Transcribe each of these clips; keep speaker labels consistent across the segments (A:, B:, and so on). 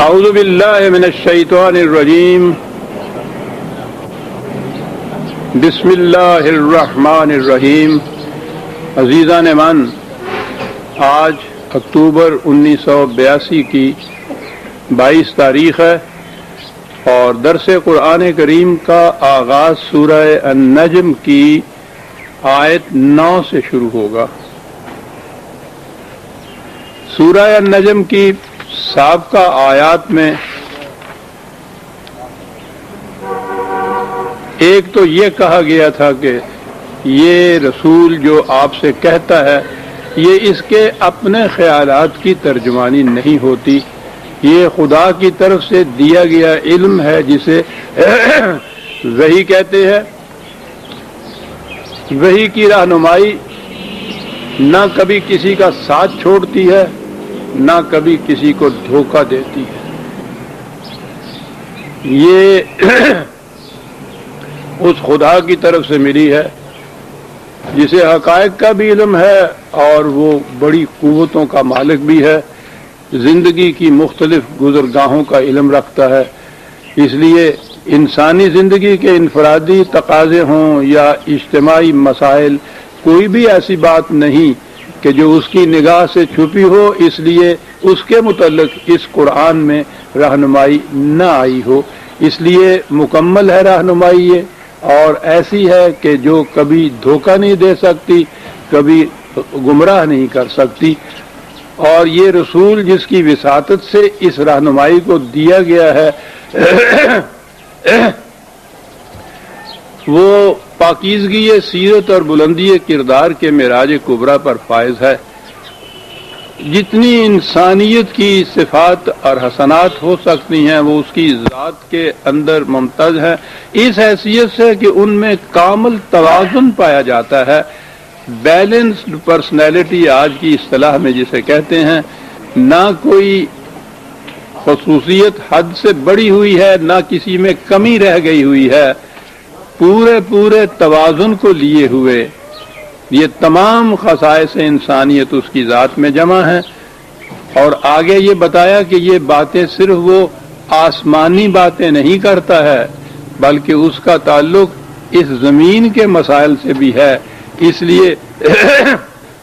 A: اعوذ باللہ من الشیطان الرجیم بسم اللہ الرحمن الرحیم۔ عزیزان من، آج اکتوبر 1982 کی 22 تاریخ ہے اور درس قرآن کریم کا آغاز سورہ النجم کی آیت 9 سے شروع ہوگا۔ سورہ النجم کی سابقہ آیات میں ایک تو یہ کہا گیا تھا کہ یہ رسول جو آپ سے کہتا ہے یہ اس کے اپنے خیالات کی ترجمانی نہیں ہوتی، یہ خدا کی طرف سے دیا گیا علم ہے جسے وحی کہتے ہیں۔ وحی کی رہنمائی نہ کبھی کسی کا ساتھ چھوڑتی ہے نہ کبھی کسی کو دھوکہ دیتی ہے۔ یہ اس خدا کی طرف سے ملی ہے جسے حقائق کا بھی علم ہے اور وہ بڑی قوتوں کا مالک بھی ہے، زندگی کی مختلف گزرگاہوں کا علم رکھتا ہے۔ اس لیے انسانی زندگی کے انفرادی تقاضے ہوں یا اجتماعی مسائل، کوئی بھی ایسی بات نہیں کہ جو اس کی نگاہ سے چھپی ہو، اس لیے اس کے متعلق اس قرآن میں رہنمائی نہ آئی ہو۔ اس لیے مکمل ہے رہنمائی یہ، اور ایسی ہے کہ جو کبھی دھوکہ نہیں دے سکتی، کبھی گمراہ نہیں کر سکتی۔ اور یہ رسول جس کی وساطت سے اس رہنمائی کو دیا گیا ہے وہ پاکیزگی سیرت اور بلندی کردار کے معراج کبریٰ پر فائز ہے۔ جتنی انسانیت کی صفات اور حسنات ہو سکتی ہیں وہ اس کی ذات کے اندر ممتاز ہے، اس حیثیت سے کہ ان میں کامل توازن پایا جاتا ہے۔ بیلنسڈ پرسنالٹی آج کی اصطلاح میں جسے کہتے ہیں، نہ کوئی خصوصیت حد سے بڑی ہوئی ہے نہ کسی میں کمی رہ گئی ہوئی ہے، پورے توازن کو لیے ہوئے یہ تمام خصائص انسانیت اس کی ذات میں جمع ہیں۔ اور آگے یہ بتایا کہ یہ باتیں صرف وہ آسمانی باتیں نہیں کرتا ہے بلکہ اس کا تعلق اس زمین کے مسائل سے بھی ہے۔ اس لیے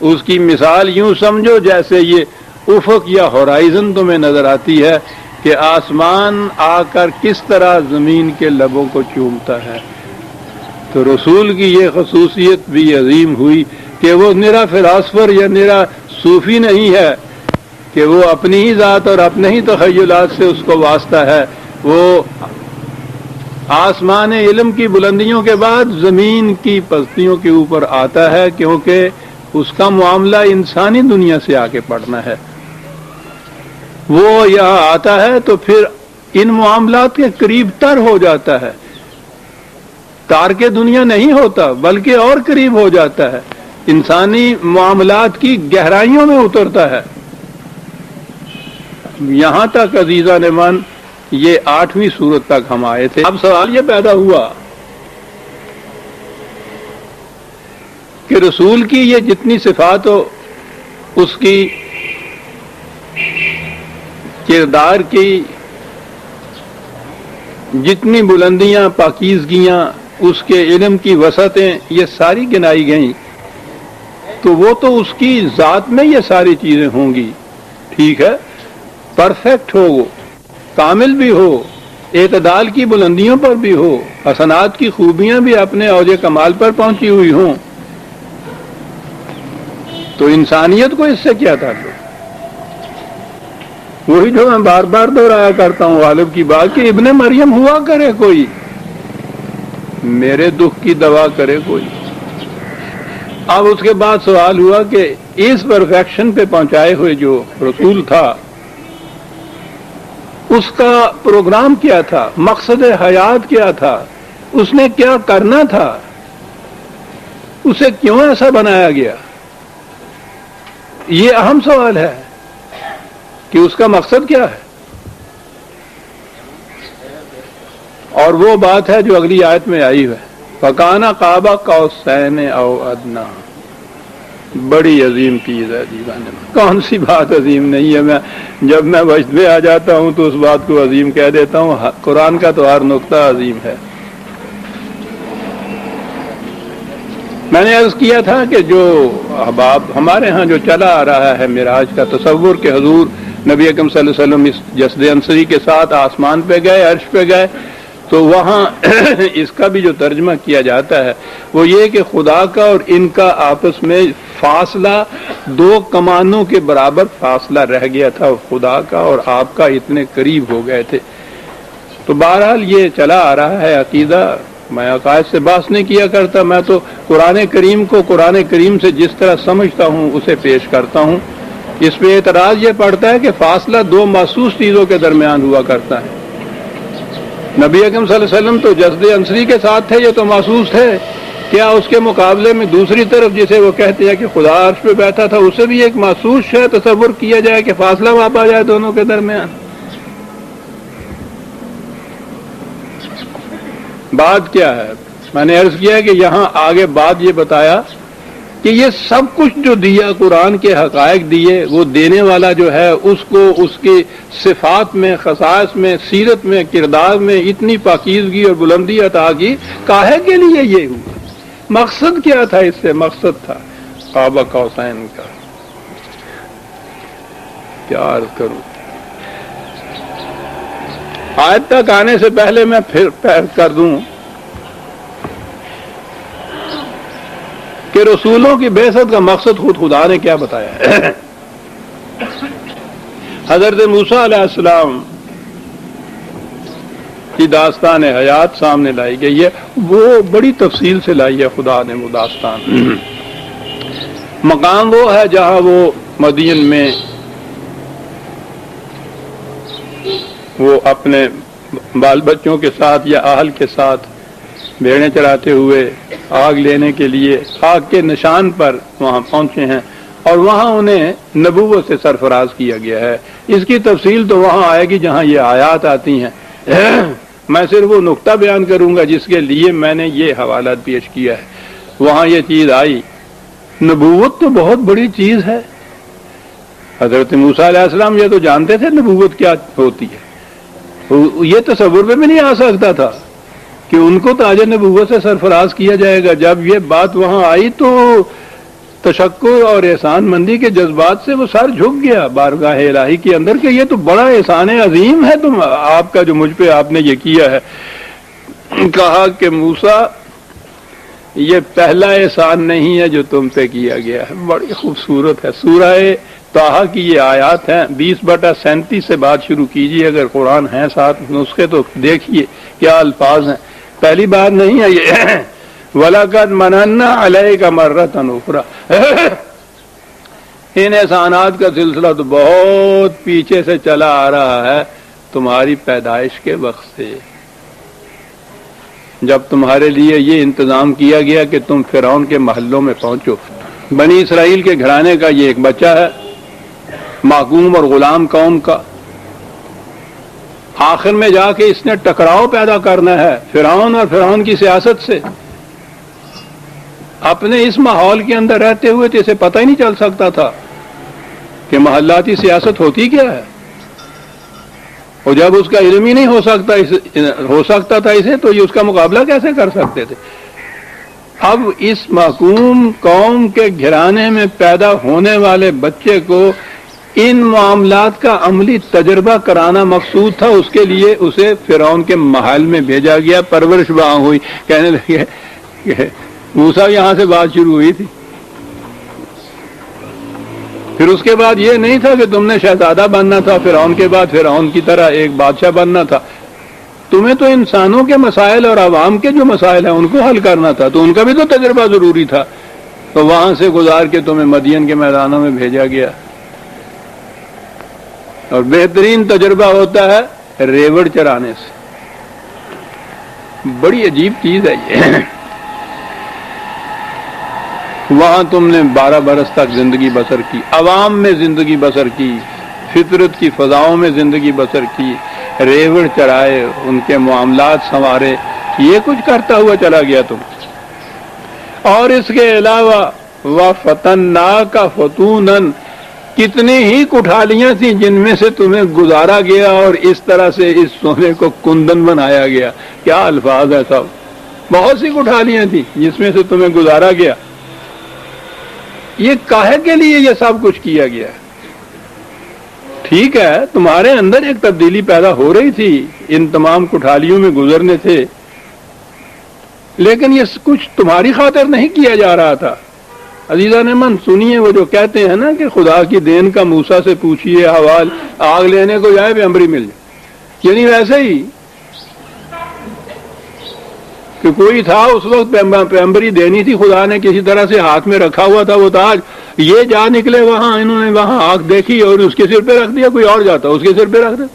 A: اس کی مثال یوں سمجھو جیسے یہ افق یا ہورائزن تمہیں نظر آتی ہے کہ آسمان آ کر کس طرح زمین کے لبوں کو چومتا ہے۔ تو رسول کی یہ خصوصیت بھی عظیم ہوئی کہ وہ نرا فلاسفر یا نرا صوفی نہیں ہے کہ وہ اپنی ہی ذات اور اپنے ہی تخیلات سے اس کو واسطہ ہے، وہ آسمان علم کی بلندیوں کے بعد زمین کی پستیوں کے اوپر آتا ہے، کیونکہ اس کا معاملہ انسانی دنیا سے آ کے پڑھنا ہے۔ وہ یہاں آتا ہے تو پھر ان معاملات کے قریب تر ہو جاتا ہے، تارک دنیا نہیں ہوتا بلکہ اور قریب ہو جاتا ہے، انسانی معاملات کی گہرائیوں میں اترتا ہے۔ یہاں تک عزیزان من یہ 8ویں سورت تک ہم آئے تھے۔ اب سوال یہ پیدا ہوا کہ رسول کی یہ جتنی صفات ہو، اس کی کردار کی جتنی بلندیاں، پاکیزگیاں، اس کے علم کی وسعتیں یہ ساری گنائی گئیں، تو وہ تو اس کی ذات میں یہ ساری چیزیں ہوں گی، ٹھیک ہے، پرفیکٹ ہو، وہ کامل بھی ہو، اعتدال کی بلندیوں پر بھی ہو، حسنات کی خوبیاں بھی اپنے اوج کمال پر پہنچی ہوئی ہوں، تو انسانیت کو اس سے کیا تعلق؟ وہی جو میں بار بار دہرایا کرتا ہوں غالب کی بات کہ ابن مریم ہوا کرے کوئی، میرے دکھ کی دوا کرے کوئی۔ اب اس کے بعد سوال ہوا کہ اس پرفیکشن پہ پہنچائے ہوئے جو رسول تھا اس کا پروگرام کیا تھا، مقصد حیات کیا تھا، اس نے کیا کرنا تھا، اسے کیوں ایسا بنایا گیا؟ یہ اہم سوال ہے کہ اس کا مقصد کیا ہے۔ اور وہ بات ہے جو اگلی آیت میں آئی ہے، فَكَانَ قَابَ قَوْسَيْنِ أَوْ أَدْنَىٰ۔ بڑی عظیم چیز ہے جیون میں. کون سی بات عظیم نہیں ہے؟ جب میں وجد میں آ جاتا ہوں تو اس بات کو عظیم کہہ دیتا ہوں. قرآن کا تو ہر نقطہ عظیم ہے. میں نے عرض کیا تھا کہ جو احباب ہمارے ہاں جو چلا آ رہا ہے معراج کا تصور کہ حضور نبی اکرم صلی اللہ علیہ وسلم اس جسد انصری کے ساتھ آسمان پہ گئے، عرش پہ گئے، تو وہاں اس کا بھی جو ترجمہ کیا جاتا ہے وہ یہ کہ خدا کا اور ان کا آپس میں فاصلہ 2 کمانوں کے برابر فاصلہ رہ گیا تھا. خدا کا اور آپ کا اتنے قریب ہو گئے تھے. تو بہرحال یہ چلا آ رہا ہے عقیدہ. میں عقائد سے بحث نہیں کیا کرتا، میں تو قرآن کریم کو قرآن کریم سے جس طرح سمجھتا ہوں اسے پیش کرتا ہوں. اس پہ اعتراض یہ پڑتا ہے کہ فاصلہ 2 محسوس چیزوں کے درمیان ہوا کرتا ہے. نبی اکرم صلی اللہ علیہ وسلم تو جسد انصری کے ساتھ تھے، یہ تو محسوس تھے. کیا اس کے مقابلے میں دوسری طرف جسے وہ کہتے ہیں کہ خدا عرش پہ بیٹھا تھا، اسے بھی ایک محسوس ہے تصور کیا جائے کہ فاصلہ وہاں پا جائے دونوں کے درمیان؟ بات کیا ہے؟ میں نے عرض کیا کہ یہاں آگے بات یہ بتایا کہ یہ سب کچھ جو دیا قرآن کے حقائق دیے، وہ دینے والا جو ہے اس کو اس کی صفات میں، خصائص میں، سیرت میں، کردار میں اتنی پاکیزگی اور بلندی عطا کی. کاہے کے لیے یہ ہوا؟ مقصد کیا تھا اس سے؟ مقصد تھا قاب قوسین کا. کیا عرض کروں؟ آیت تک آنے سے پہلے میں پھر کر دوں کہ رسولوں کی بعثت کا مقصد خود خدا نے کیا بتایا ہے. حضرت موسیٰ علیہ السلام کی داستان حیات سامنے لائی گئی ہے. وہ بڑی تفصیل سے لائی ہے خدا نے وہ داستان. مقام وہ ہے جہاں وہ مدین میں وہ اپنے بال بچوں کے ساتھ یا اہل کے ساتھ بھیڑیں چراتے ہوئے آگ لینے کے لیے آگ کے نشان پر وہاں پہنچے ہیں، اور وہاں انہیں نبوت سے سرفراز کیا گیا ہے. اس کی تفصیل تو وہاں آئے گی جہاں یہ آیات آتی ہیں. میں صرف وہ نقطہ بیان کروں گا جس کے لیے میں نے یہ حوالہ پیش کیا ہے. وہاں یہ چیز آئی. نبوت تو بہت بڑی چیز ہے. حضرت موسیٰ علیہ السلام یہ تو جانتے تھے نبوت کیا ہوتی ہے. یہ تصور میں بھی نہیں آ سکتا تھا کہ ان کو تاج نبوت سے سرفراز کیا جائے گا. جب یہ بات وہاں آئی تو تشکر اور احسان مندی کے جذبات سے وہ سر جھک گیا بارگاہ الہی کے اندر کہ یہ تو بڑا احسان عظیم ہے تم آپ کا جو مجھ پہ آپ نے یہ کیا ہے. کہا کہ موسیٰ یہ پہلا احسان نہیں ہے جو تم پہ کیا گیا ہے. بڑی خوبصورت ہے. سورہ طٰہٰ کی یہ آیات ہیں. 20/37 سے بات شروع کیجیے. اگر قرآن ہیں ساتھ نسخے تو دیکھیے کیا الفاظ ہیں. پہلی بات نہیں ہے یہ وَلَقَدْ مَنَنَّا عَلَيْكَ مَرَّةً أُخْرَىٰ. ان احسانات کا سلسلہ تو بہت پیچھے سے چلا آ رہا ہے تمہاری پیدائش کے وقت سے، جب تمہارے لیے یہ انتظام کیا گیا کہ تم فرعون کے محلوں میں پہنچو. بنی اسرائیل کے گھرانے کا یہ ایک بچہ ہے، محکوم اور غلام قوم کا. آخر میں جا کے اس نے ٹکراؤ پیدا کرنا ہے فرعون اور فرعون کی سیاست سے. اپنے اس ماحول کے اندر رہتے ہوئے تو اسے پتہ ہی نہیں چل سکتا تھا کہ محلاتی سیاست ہوتی کیا ہے. اور جب اس کا علم ہی نہیں ہو سکتا تھا اسے، تو یہ اس کا مقابلہ کیسے کر سکتے تھے. اب اس محکوم قوم کے گھرانے میں پیدا ہونے والے بچے کو ان معاملات کا عملی تجربہ کرانا مقصود تھا. اس کے لیے اسے فرعون کے محل میں بھیجا گیا. پرورش وہاں ہوئی. کہنے لگے کہ موسیٰ یہاں سے بات شروع ہوئی تھی. پھر اس کے بعد یہ نہیں تھا کہ تم نے شہزادہ بننا تھا، فرعون کے بعد فرعون کی طرح ایک بادشاہ بننا تھا. تمہیں تو انسانوں کے مسائل اور عوام کے جو مسائل ہیں ان کو حل کرنا تھا. تو ان کا بھی تو تجربہ ضروری تھا. تو وہاں سے گزار کے تمہیں مدین کے میدانوں میں بھیجا گیا. اور بہترین تجربہ ہوتا ہے ریوڑ چرانے سے. بڑی عجیب چیز ہے یہ. وہاں تم نے 12 برس تک زندگی بسر کی، عوام میں زندگی بسر کی، فطرت کی فضاؤں میں زندگی بسر کی، ریوڑ چرائے، ان کے معاملات سنوارے، یہ کچھ کرتا ہوا چلا گیا تم. اور اس کے علاوہ وَفَتَنَّاكَ فُتُونًا، کتنی ہی کٹھالیاں تھیں جن میں سے تمہیں گزارا گیا اور اس طرح سے اس سونے کو کندن بنایا گیا. کیا الفاظ ہے صاحب. بہت سی کٹھالیاں تھیں جس میں سے تمہیں گزارا گیا. یہ کاہے کے لیے یہ سب کچھ کیا گیا؟ ٹھیک ہے تمہارے اندر ایک تبدیلی پیدا ہو رہی تھی، ان تمام کٹھالیوں میں گزرنے تھے، لیکن یہ کچھ تمہاری خاطر نہیں کیا جا رہا تھا. عزیزان من سنیے، وہ جو کہتے ہیں نا کہ خدا کی دین کا موسیٰ سے پوچھئے حوال، آگ لینے کو جائے پیمبری مل جائے. یعنی ویسے ہی کہ کوئی تھا اس وقت پیمبری دینی تھی، خدا نے کسی طرح سے ہاتھ میں رکھا ہوا تھا وہ تاج، یہ جا نکلے وہاں، انہوں نے وہاں آگ دیکھی اور اس کے سر پہ رکھ دیا. کوئی اور جاتا اس کے سر پہ رکھ دیا.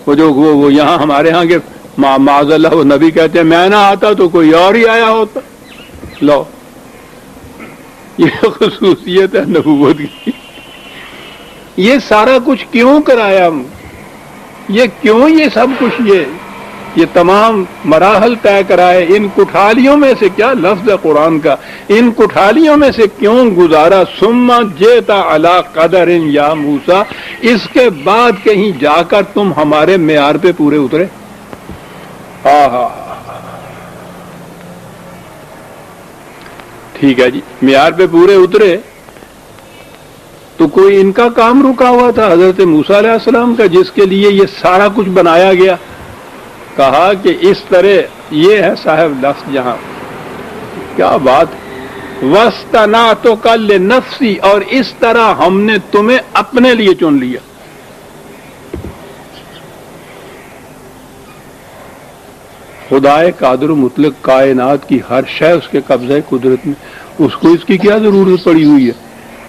A: وہ جو وہ یہاں ہمارے ہاں کے معاذ اللہ وہ نبی کہتے ہیں میں نہ آتا تو کوئی اور ہی آیا ہوتا. لو یہ خصوصیت ہے نبوت کی. یہ سارا کچھ کیوں کرایا؟ یہ کیوں یہ سب کچھ یہ تمام مراحل طے کرائے؟ ان کٹھالیوں میں سے، کیا لفظ ہے قرآن کا، ان کٹھالیوں میں سے کیوں گزارا؟ ثم جئتا علی قدر یا موسیٰ، اس کے بعد کہیں جا کر تم ہمارے معیار پہ پورے اترے. ٹھیک ہے جی، معیار پہ پورے اترے تو کوئی ان کا کام رکا ہوا تھا حضرت موسیٰ علیہ السلام کا، جس کے لیے یہ سارا کچھ بنایا گیا. کہا کہ اس طرح یہ ہے صاحب لفظ جہاں، کیا بات. وَاسْتَنَعْتُكَ لِنَفْسِي، اور اس طرح ہم نے تمہیں اپنے لیے چن لیا. خدائے قادر و مطلق کائنات کی ہر شے اس کے قبضہ قدرت میں، اس کو اس کی کیا ضرورت پڑی ہوئی ہے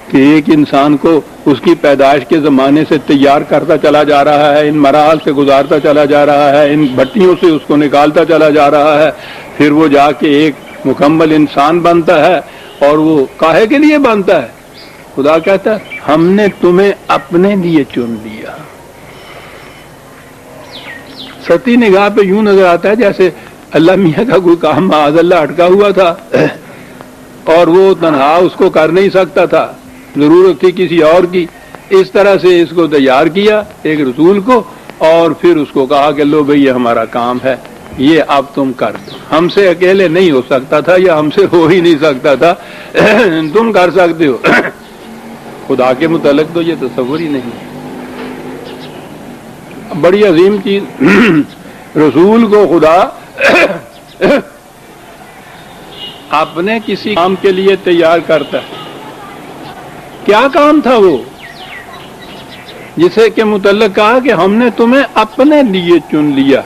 A: کہ ایک انسان کو اس کی پیدائش کے زمانے سے تیار کرتا چلا جا رہا ہے، ان مراحل سے گزارتا چلا جا رہا ہے، ان بھٹیوں سے اس کو نکالتا چلا جا رہا ہے، پھر وہ جا کے ایک مکمل انسان بنتا ہے. اور وہ کاہے کے لیے بنتا ہے؟ خدا کہتا ہے ہم نے تمہیں اپنے لیے چن لیا. سطحی نگاہ پہ یوں نظر آتا ہے جیسے اللہ میاں کا کوئی کام معاذ اللہ اٹکا ہوا تھا اور وہ تنہا اس کو کر نہیں سکتا تھا، ضرورت تھی کسی اور کی. اس طرح سے اس کو تیار کیا ایک رسول کو، اور پھر اس کو کہا کہ لو بھئی یہ ہمارا کام ہے، یہ اب تم کر دو. ہم سے اکیلے نہیں ہو سکتا تھا، یا ہم سے ہو ہی نہیں سکتا تھا، تم کر سکتے ہو. خدا کے متعلق تو یہ تصور ہی نہیں. بڑی عظیم چیز، رسول کو خدا اپنے کسی کام کے لیے تیار کرتا ہے. کیا کام تھا وہ جسے کے متعلق کہا کہ ہم نے تمہیں اپنے لیے چن لیا؟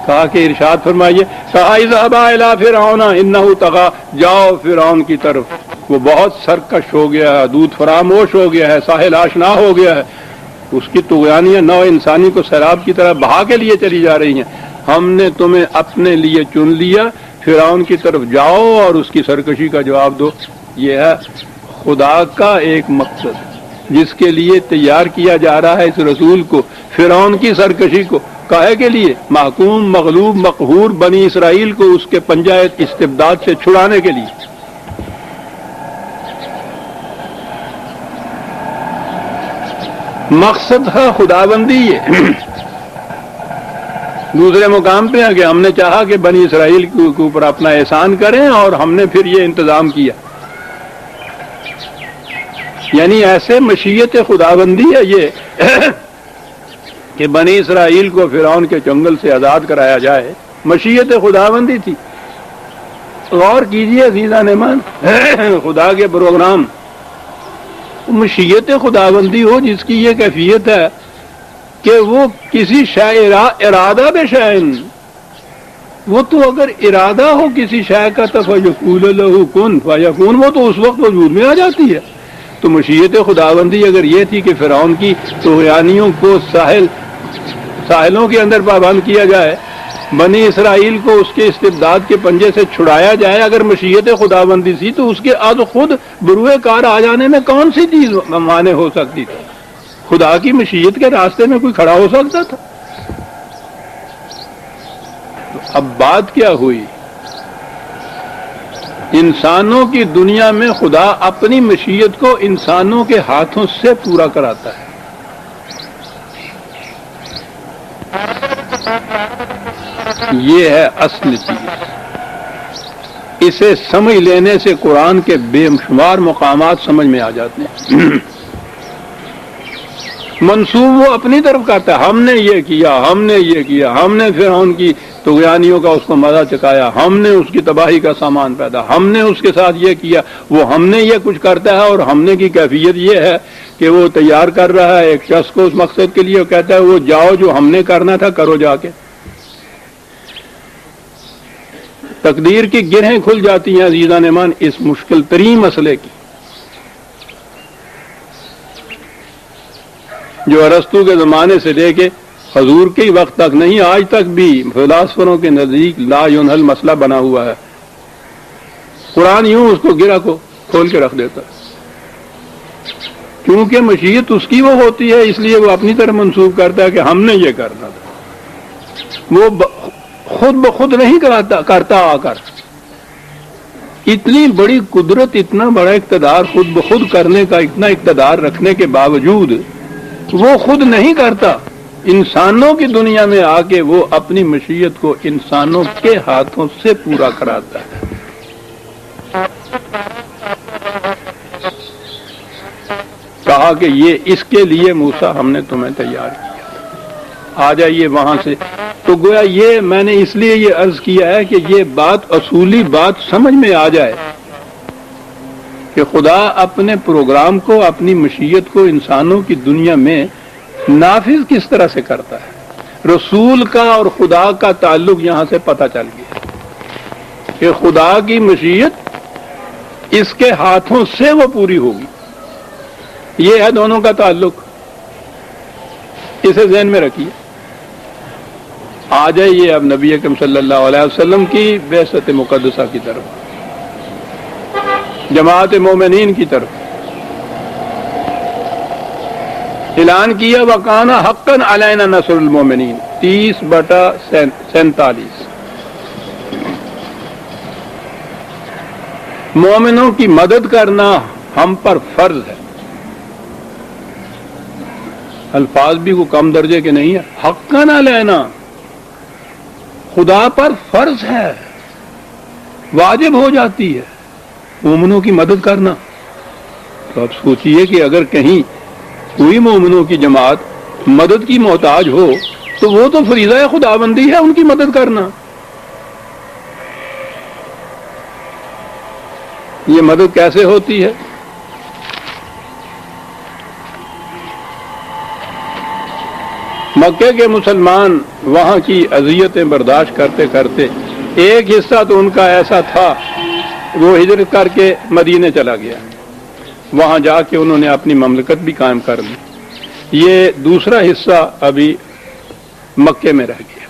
A: کہا کہ ارشاد فرمائیے، کہا اذهبا الی فرعون انه طغى، جاؤ فرعون کی طرف، وہ بہت سرکش ہو گیا ہے، دودھ فراموش ہو گیا ہے، ساحل آشنا ہو گیا ہے. اس کی طغیانیاں نو انسانی کو سیلاب کی طرح بہا کے لیے چلی جا رہی ہیں. ہم نے تمہیں اپنے لیے چن لیا، فرعون کی طرف جاؤ اور اس کی سرکشی کا جواب دو. یہ ہے خدا کا ایک مقصد جس کے لیے تیار کیا جا رہا ہے اس رسول کو، فرعون کی سرکشی کو. کاہے کے لیے؟ محکوم مغلوب مقہور بنی اسرائیل کو اس کے پنجہ استبداد سے چھڑانے کے لیے. مقصد ہے خداوندی. یہ دوسرے مقام پہ ہے کہ ہم نے چاہا کہ بنی اسرائیل کے اوپر اپنا احسان کریں اور ہم نے پھر یہ انتظام کیا. یعنی ایسے مشیت خداوندی ہے یہ کہ بنی اسرائیل کو فرعون کے چنگل سے آزاد کرایا جائے. مشیت خداوندی تھی. غور کیجئے عزیزان ایمان، خدا کے پروگرام. مشیت خداوندی ہو جس کی یہ کیفیت ہے کہ وہ کسی شے ارادہ بے شأن، وہ تو اگر ارادہ ہو کسی شے کا تو فیقول لہ کن فیکون، وہ تو اس وقت وجود میں آ جاتی ہے. تو مشیت خداوندی اگر یہ تھی کہ فرعون کی طغیانیوں کو ساحلوں کے اندر پابند کیا جائے، بنی اسرائیل کو اس کے استبداد کے پنجے سے چھڑایا جائے، اگر مشیت خداوندی تھی تو اس کے آد خود بروئے کار آ جانے میں کون سی چیز مانے ہو سکتی تھی؟ خدا کی مشیت کے راستے میں کوئی کھڑا ہو سکتا تھا؟ تو اب بات کیا ہوئی؟ انسانوں کی دنیا میں خدا اپنی مشیت کو انسانوں کے ہاتھوں سے پورا کراتا ہے. یہ ہے اصل چیز. اسے سمجھ لینے سے قرآن کے بے شمار مقامات سمجھ میں آ جاتے ہیں. منسوب وہ اپنی طرف کرتا ہے، ہم نے یہ کیا، ہم نے یہ کیا، ہم نے فرعون کی طغیانیوں کا اس کو مزہ چکایا، ہم نے اس کی تباہی کا سامان پیدا، ہم نے اس کے ساتھ یہ کیا، وہ ہم نے یہ کچھ کرتا ہے. اور ہم نے کی کیفیت یہ ہے کہ وہ تیار کر رہا ہے ایک شخص کو اس مقصد کے لیے، وہ کہتا ہے وہ جاؤ جو ہم نے کرنا تھا کرو جا کے. تقدیر کی گرہیں کھل جاتی ہیں عزیزان ایمان اس مشکل ترین مسئلے کی، جو ارسطو کے زمانے سے لے کے حضور کے وقت تک نہیں، آج تک بھی فلاسفروں کے نزدیک لا ينحل مسئلہ بنا ہوا ہے. قرآن یوں اس کو گرہ کو کھول کے رکھ دیتا ہے. کیونکہ مشیت اس کی وہ ہوتی ہے، اس لیے وہ اپنی طرف منسوب کرتا ہے کہ ہم نے یہ کرنا تھا. وہ خود بخود نہیں کرتا آ کر. اتنی بڑی قدرت، اتنا بڑا اقتدار خود بخود کرنے کا، اتنا اقتدار رکھنے کے باوجود وہ خود نہیں کرتا. انسانوں کی دنیا میں آ کے وہ اپنی مشیت کو انسانوں کے ہاتھوں سے پورا کراتا ہے. کہا کہ یہ اس کے لیے موسیٰ ہم نے تمہیں تیار کیا، آ جائیے وہاں سے. تو گویا یہ میں نے اس لیے یہ عرض کیا ہے کہ یہ بات اصولی بات سمجھ میں آ جائے کہ خدا اپنے پروگرام کو، اپنی مشیت کو انسانوں کی دنیا میں نافذ کس طرح سے کرتا ہے. رسول کا اور خدا کا تعلق یہاں سے پتہ چل گیا کہ خدا کی مشیت اس کے ہاتھوں سے وہ پوری ہوگی. یہ ہے دونوں کا تعلق. اسے ذہن میں رکھیے. آ جائیے اب نبی اکرم صلی اللہ علیہ وسلم کی بعثت مقدسہ کی طرف، جماعت مومنین کی طرف. اعلان کیا وَقَانَ حَقًّا عَلَيْنَا نَصْرُ الْمُؤْمِنِينَ 30/47. مومنوں کی مدد کرنا ہم پر فرض ہے. الفاظ بھی کو کم درجے کے نہیں ہے. حقاً علینا، خدا پر فرض ہے، واجب ہو جاتی ہے مومنوں کی مدد کرنا. تو آپ سوچئے کہ اگر کہیں کوئی مومنوں کی جماعت مدد کی محتاج ہو تو وہ تو فریضہ خدا بندی ہے ان کی مدد کرنا. یہ مدد کیسے ہوتی ہے؟ مکے کے مسلمان وہاں کی اذیتیں برداشت کرتے کرتے ایک حصہ تو ان کا ایسا تھا وہ ہجرت کر کے مدینے چلا گیا. وہاں جا کے انہوں نے اپنی مملکت بھی قائم کر لی. یہ دوسرا حصہ ابھی مکے میں رہ گیا.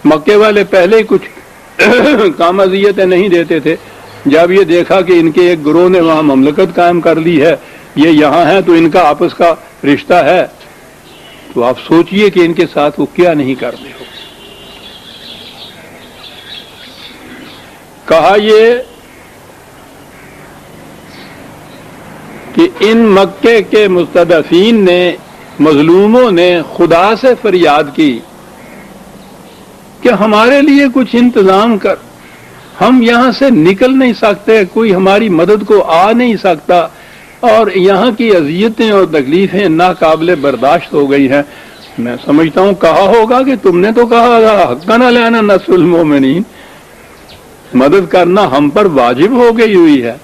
A: مکے والے پہلے کچھ کام اذیتیں نہیں دیتے تھے. جب یہ دیکھا کہ ان کے ایک گروہ نے وہاں مملکت قائم کر لی ہے، یہ یہاں ہے تو ان کا آپس کا رشتہ ہے، تو آپ سوچئے کہ ان کے ساتھ وہ کیا نہیں کرتے ہو. کہا یہ کہ ان مکے کے مستضعفین نے، مظلوموں نے خدا سے فریاد کی کہ ہمارے لیے کچھ انتظام کر، ہم یہاں سے نکل نہیں سکتے، کوئی ہماری مدد کو آ نہیں سکتا، اور یہاں کی اذیتیں اور تکلیفیں ناقابل برداشت ہو گئی ہیں. میں سمجھتا ہوں کہا ہوگا کہ تم نے تو کہا تھا حقاً علینا نصر المومنین، مدد کرنا ہم پر واجب ہو گئی ہوئی ہے،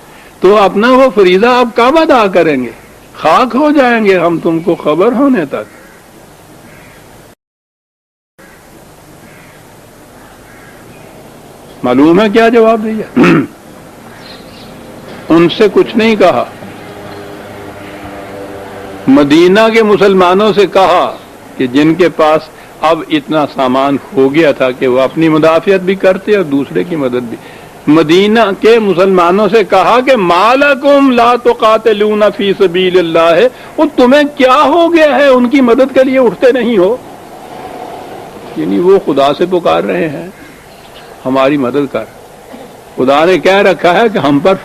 A: تو اپنا وہ فریضہ آپ کب ادا کریں گے؟ خاک ہو جائیں گے ہم تم کو خبر ہونے تک. معلوم ہے کیا جواب دیا؟ ان سے کچھ نہیں کہا. مدینہ کے مسلمانوں سے کہا کہ جن کے پاس اب اتنا سامان ہو گیا تھا کہ وہ اپنی مدافعت بھی کرتے اور دوسرے کی مدد بھی. مدینہ کے مسلمانوں سے کہا کہ مالکم لا تقاتلون فی سبیل اللہ، وہ تمہیں کیا ہو گیا ہے ان کی مدد کے لیے اٹھتے نہیں ہو؟ یعنی وہ خدا سے پکار رہے ہیں ہماری مدد کر. خدا نے کہہ رکھا ہے کہ ہم پر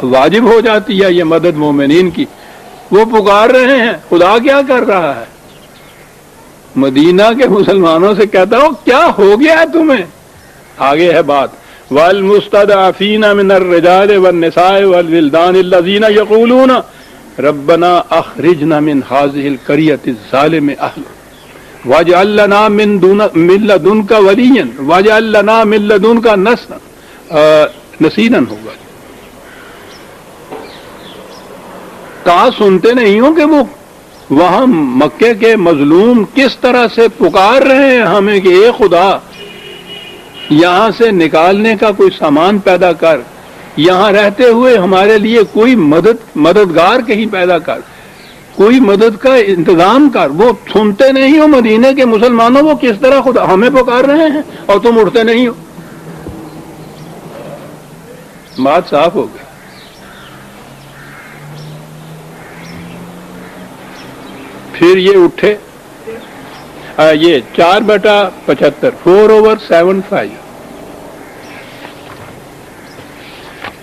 A: واجب ہو جاتی ہے یہ مدد مومنین کی. وہ پکار رہے ہیں، خدا کیا کر رہا ہے؟ مدینہ کے مسلمانوں سے کہتا ہوں کیا ہو گیا ہے تمہیں؟ آگے ہے بات، والمستضعفین من الرجال والنساء والولدان الذین یقولون ربنا اخرجنا من هذه القرية الظالم اهلها واجعل لنا من لدنك وليا واجعل لنا من لدنك نصيرا ہوگا. کہاں سنتے نہیں ہو کہ وہ وہاں مکے کے مظلوم کس طرح سے پکار رہے ہیں ہمیں کہ اے خدا یہاں سے نکالنے کا کوئی سامان پیدا کر، یہاں رہتے ہوئے ہمارے لیے کوئی مددگار کہیں پیدا کر، کوئی مدد کا انتظام کر. وہ سنتے نہیں ہو مدینے کے مسلمانوں، وہ کس طرح خدا ہمیں پکار رہے ہیں اور تم اٹھتے نہیں ہو. بات صاف ہو گئی. پھر یہ اٹھے، یہ 4/75 4/75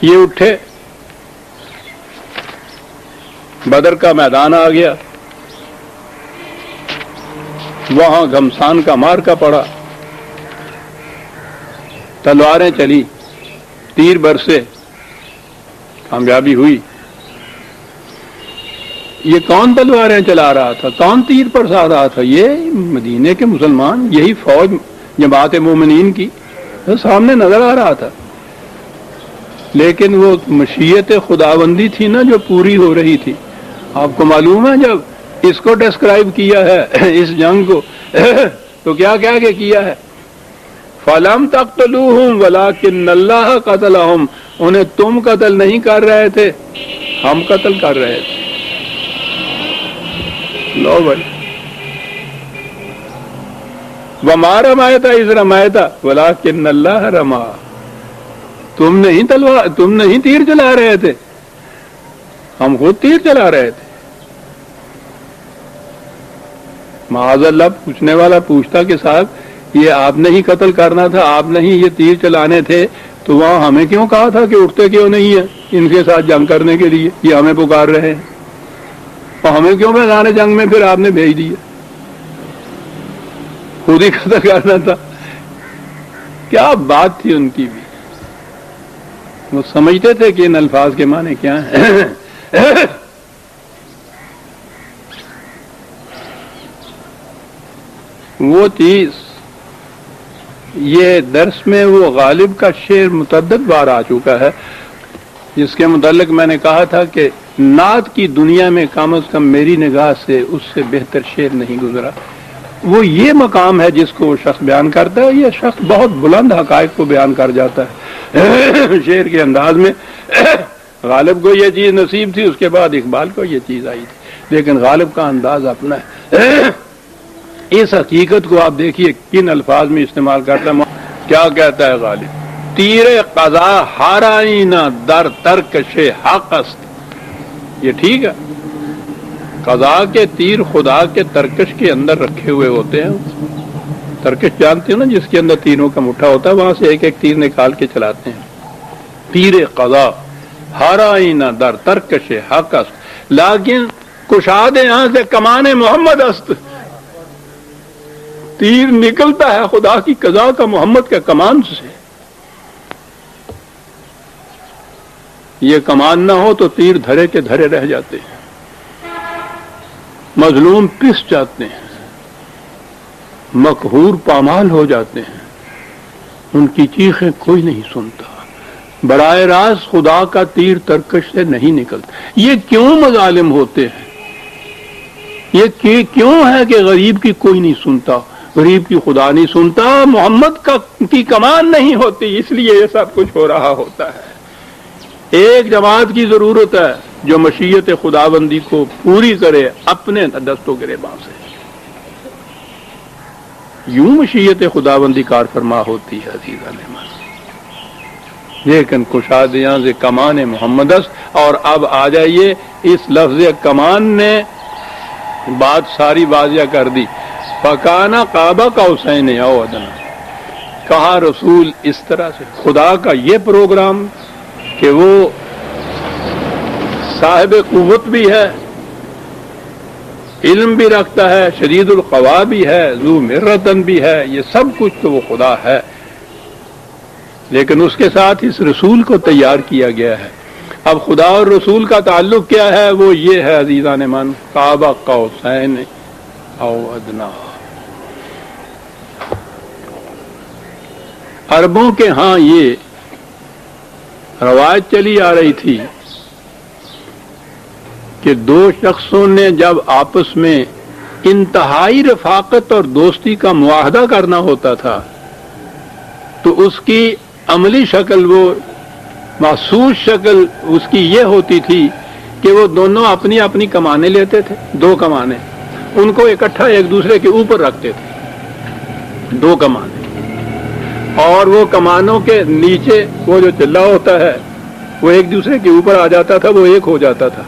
A: یہ اٹھے، بدر کا میدان آ گیا، وہاں گھمسان کا مارکا پڑا، تلواریں چلی، تیر برسے، کامیابی ہوئی. یہ کون تلواریں چلا رہا تھا، کون تیر برسا رہا تھا؟ یہ مدینے کے مسلمان، یہی فوج جماعت مومنین کی سامنے نظر آ رہا تھا. لیکن وہ مشیت خداوندی تھی نا جو پوری ہو رہی تھی. آپ کو معلوم ہے جب اس کو ڈسکرائب کیا ہے اس جنگ کو تو کیا کہہ کے کیا ہے؟ فَلَمْ تَقْتُلُوهُمْ وَلَكِنَّ اللَّهَ قَتَلَهُمْ. انہیں تم قتل نہیں کر رہے تھے، ہم قتل کر رہے تھے. لو بھائی، وَمَا رَمَيْتَ إِذْ رَمَيْتَ وَلَكِنَّ اللَّهَ رَمَى. تم نہیں تیر چلا رہے تھے، ہم خود تیر چلا رہے تھے. معاذ اللہ پوچھنے والا پوچھتا کہ صاحب یہ آپ نے ہی قتل کرنا تھا، آپ نے ہی یہ تیر چلانے تھے، تو وہاں ہمیں کیوں کہا تھا کہ اٹھتے کیوں نہیں ہیں ان کے ساتھ جنگ کرنے کے لیے؟ یہ ہمیں پکار رہے ہیں، اور ہمیں کیوں میدان جنگ میں پھر آپ نے بھیج دیا؟ خود ہی قتل کرنا تھا. کیا بات تھی ان کی بھی. وہ سمجھتے تھے کہ ان الفاظ کے معنی کیا ہیں. وہ چیز یہ درس میں وہ غالب کا شعر متعدد بار آ چکا ہے، جس کے متعلق میں نے کہا تھا کہ نعت کی دنیا میں کم از کم میری نگاہ سے اس سے بہتر شعر نہیں گزرا. وہ یہ مقام ہے جس کو وہ شخص بیان کرتا ہے. یہ شخص بہت بلند حقائق کو بیان کر جاتا ہے شعر کے انداز میں. غالب کو یہ چیز نصیب تھی، اس کے بعد اقبال کو یہ چیز آئی تھی، لیکن غالب کا انداز اپنا ہے. اس حقیقت کو آپ دیکھیے کن الفاظ میں استعمال کرتا ہے. کیا کہتا ہے غالب؟ تیر قضا ہارائینہ در ترکش حق است. یہ ٹھیک ہے، قضا کے تیر خدا کے ترکش کے اندر رکھے ہوئے ہوتے ہیں. ترکش جانتے ہو نا، جس کے اندر تیروں کا مٹھا ہوتا ہے، وہاں سے ایک ایک تیر نکال کے چلاتے ہیں. تیر قضا ہارائینہ در ترکش حق است لیکن کشاد یہاں سے کمان محمد است. تیر نکلتا ہے خدا کی قضا کا محمد کے کمان سے. یہ کمان نہ ہو تو تیر دھرے کے دھرے رہ جاتے ہیں، مظلوم پس جاتے ہیں، مقہور پامال ہو جاتے ہیں، ان کی چیخیں کوئی نہیں سنتا. براہ راست خدا کا تیر ترکش سے نہیں نکلتا. یہ کیوں مظالم ہوتے ہیں؟ یہ کیوں ہے کہ غریب کی کوئی نہیں سنتا، غریب کی خدا نہیں سنتا، محمد کی کمان نہیں ہوتی، اس لیے یہ سب کچھ ہو رہا ہوتا ہے. ایک جماعت کی ضرورت ہے جو مشیت خداوندی کو پوری کرے اپنے دست و گریباں سے. یوں مشیت خداوندی کار فرما ہوتی ہے عزیزان من. لیکن کشادیاں سے کمان محمد است. اور اب آ جائیے، اس لفظ کمان نے بات ساری واضح کر دی. فکانا کعبہ کا حسین او ادنا. کہا رسول اس طرح سے خدا کا یہ پروگرام کہ وہ صاحب قوت بھی ہے، علم بھی رکھتا ہے، شدید القوا بھی ہے، ذو مرتن بھی ہے، یہ سب کچھ تو وہ خدا ہے، لیکن اس کے ساتھ اس رسول کو تیار کیا گیا ہے۔ اب خدا اور رسول کا تعلق کیا ہے؟ وہ یہ ہے عزیزان من، قاب قوسین او ادنا۔ عربوں کے ہاں یہ روایت چلی آ رہی تھی کہ دو شخصوں نے جب آپس میں انتہائی رفاقت اور دوستی کا معاہدہ کرنا ہوتا تھا تو اس کی عملی شکل، وہ محسوس شکل اس کی یہ ہوتی تھی کہ وہ دونوں اپنی اپنی کمانیں لیتے تھے، دو کمانیں، ان کو اکٹھا ایک دوسرے کے اوپر رکھتے تھے، دو کمانیں، اور وہ کمانوں کے نیچے وہ جو چلہ ہوتا ہے وہ ایک دوسرے کے اوپر آ جاتا تھا، وہ ایک ہو جاتا تھا۔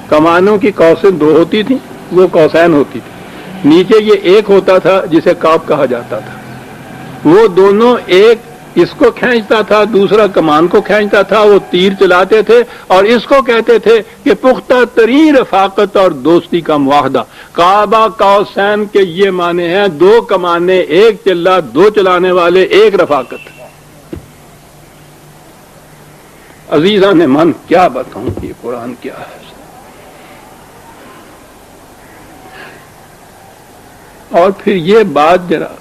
A: کمانوں کی قوسیں دو ہوتی تھیں، وہ قوسین ہوتی تھی، نیچے یہ ایک ہوتا تھا جسے کاپ کہا جاتا تھا، وہ دونوں ایک اس کو کھینچتا تھا، دوسرا کمان کو کھینچتا تھا، وہ تیر چلاتے تھے، اور اس کو کہتے تھے کہ پختہ ترین رفاقت اور دوستی کا معاہدہ۔ کعبہ قوسین کے یہ معنی ہیں دو کمانے، ایک چلہ، دو چلانے والے، ایک رفاقت۔ عزیزان من کیا بتاؤں یہ قرآن کیا ہے۔ اور پھر یہ بات ذرا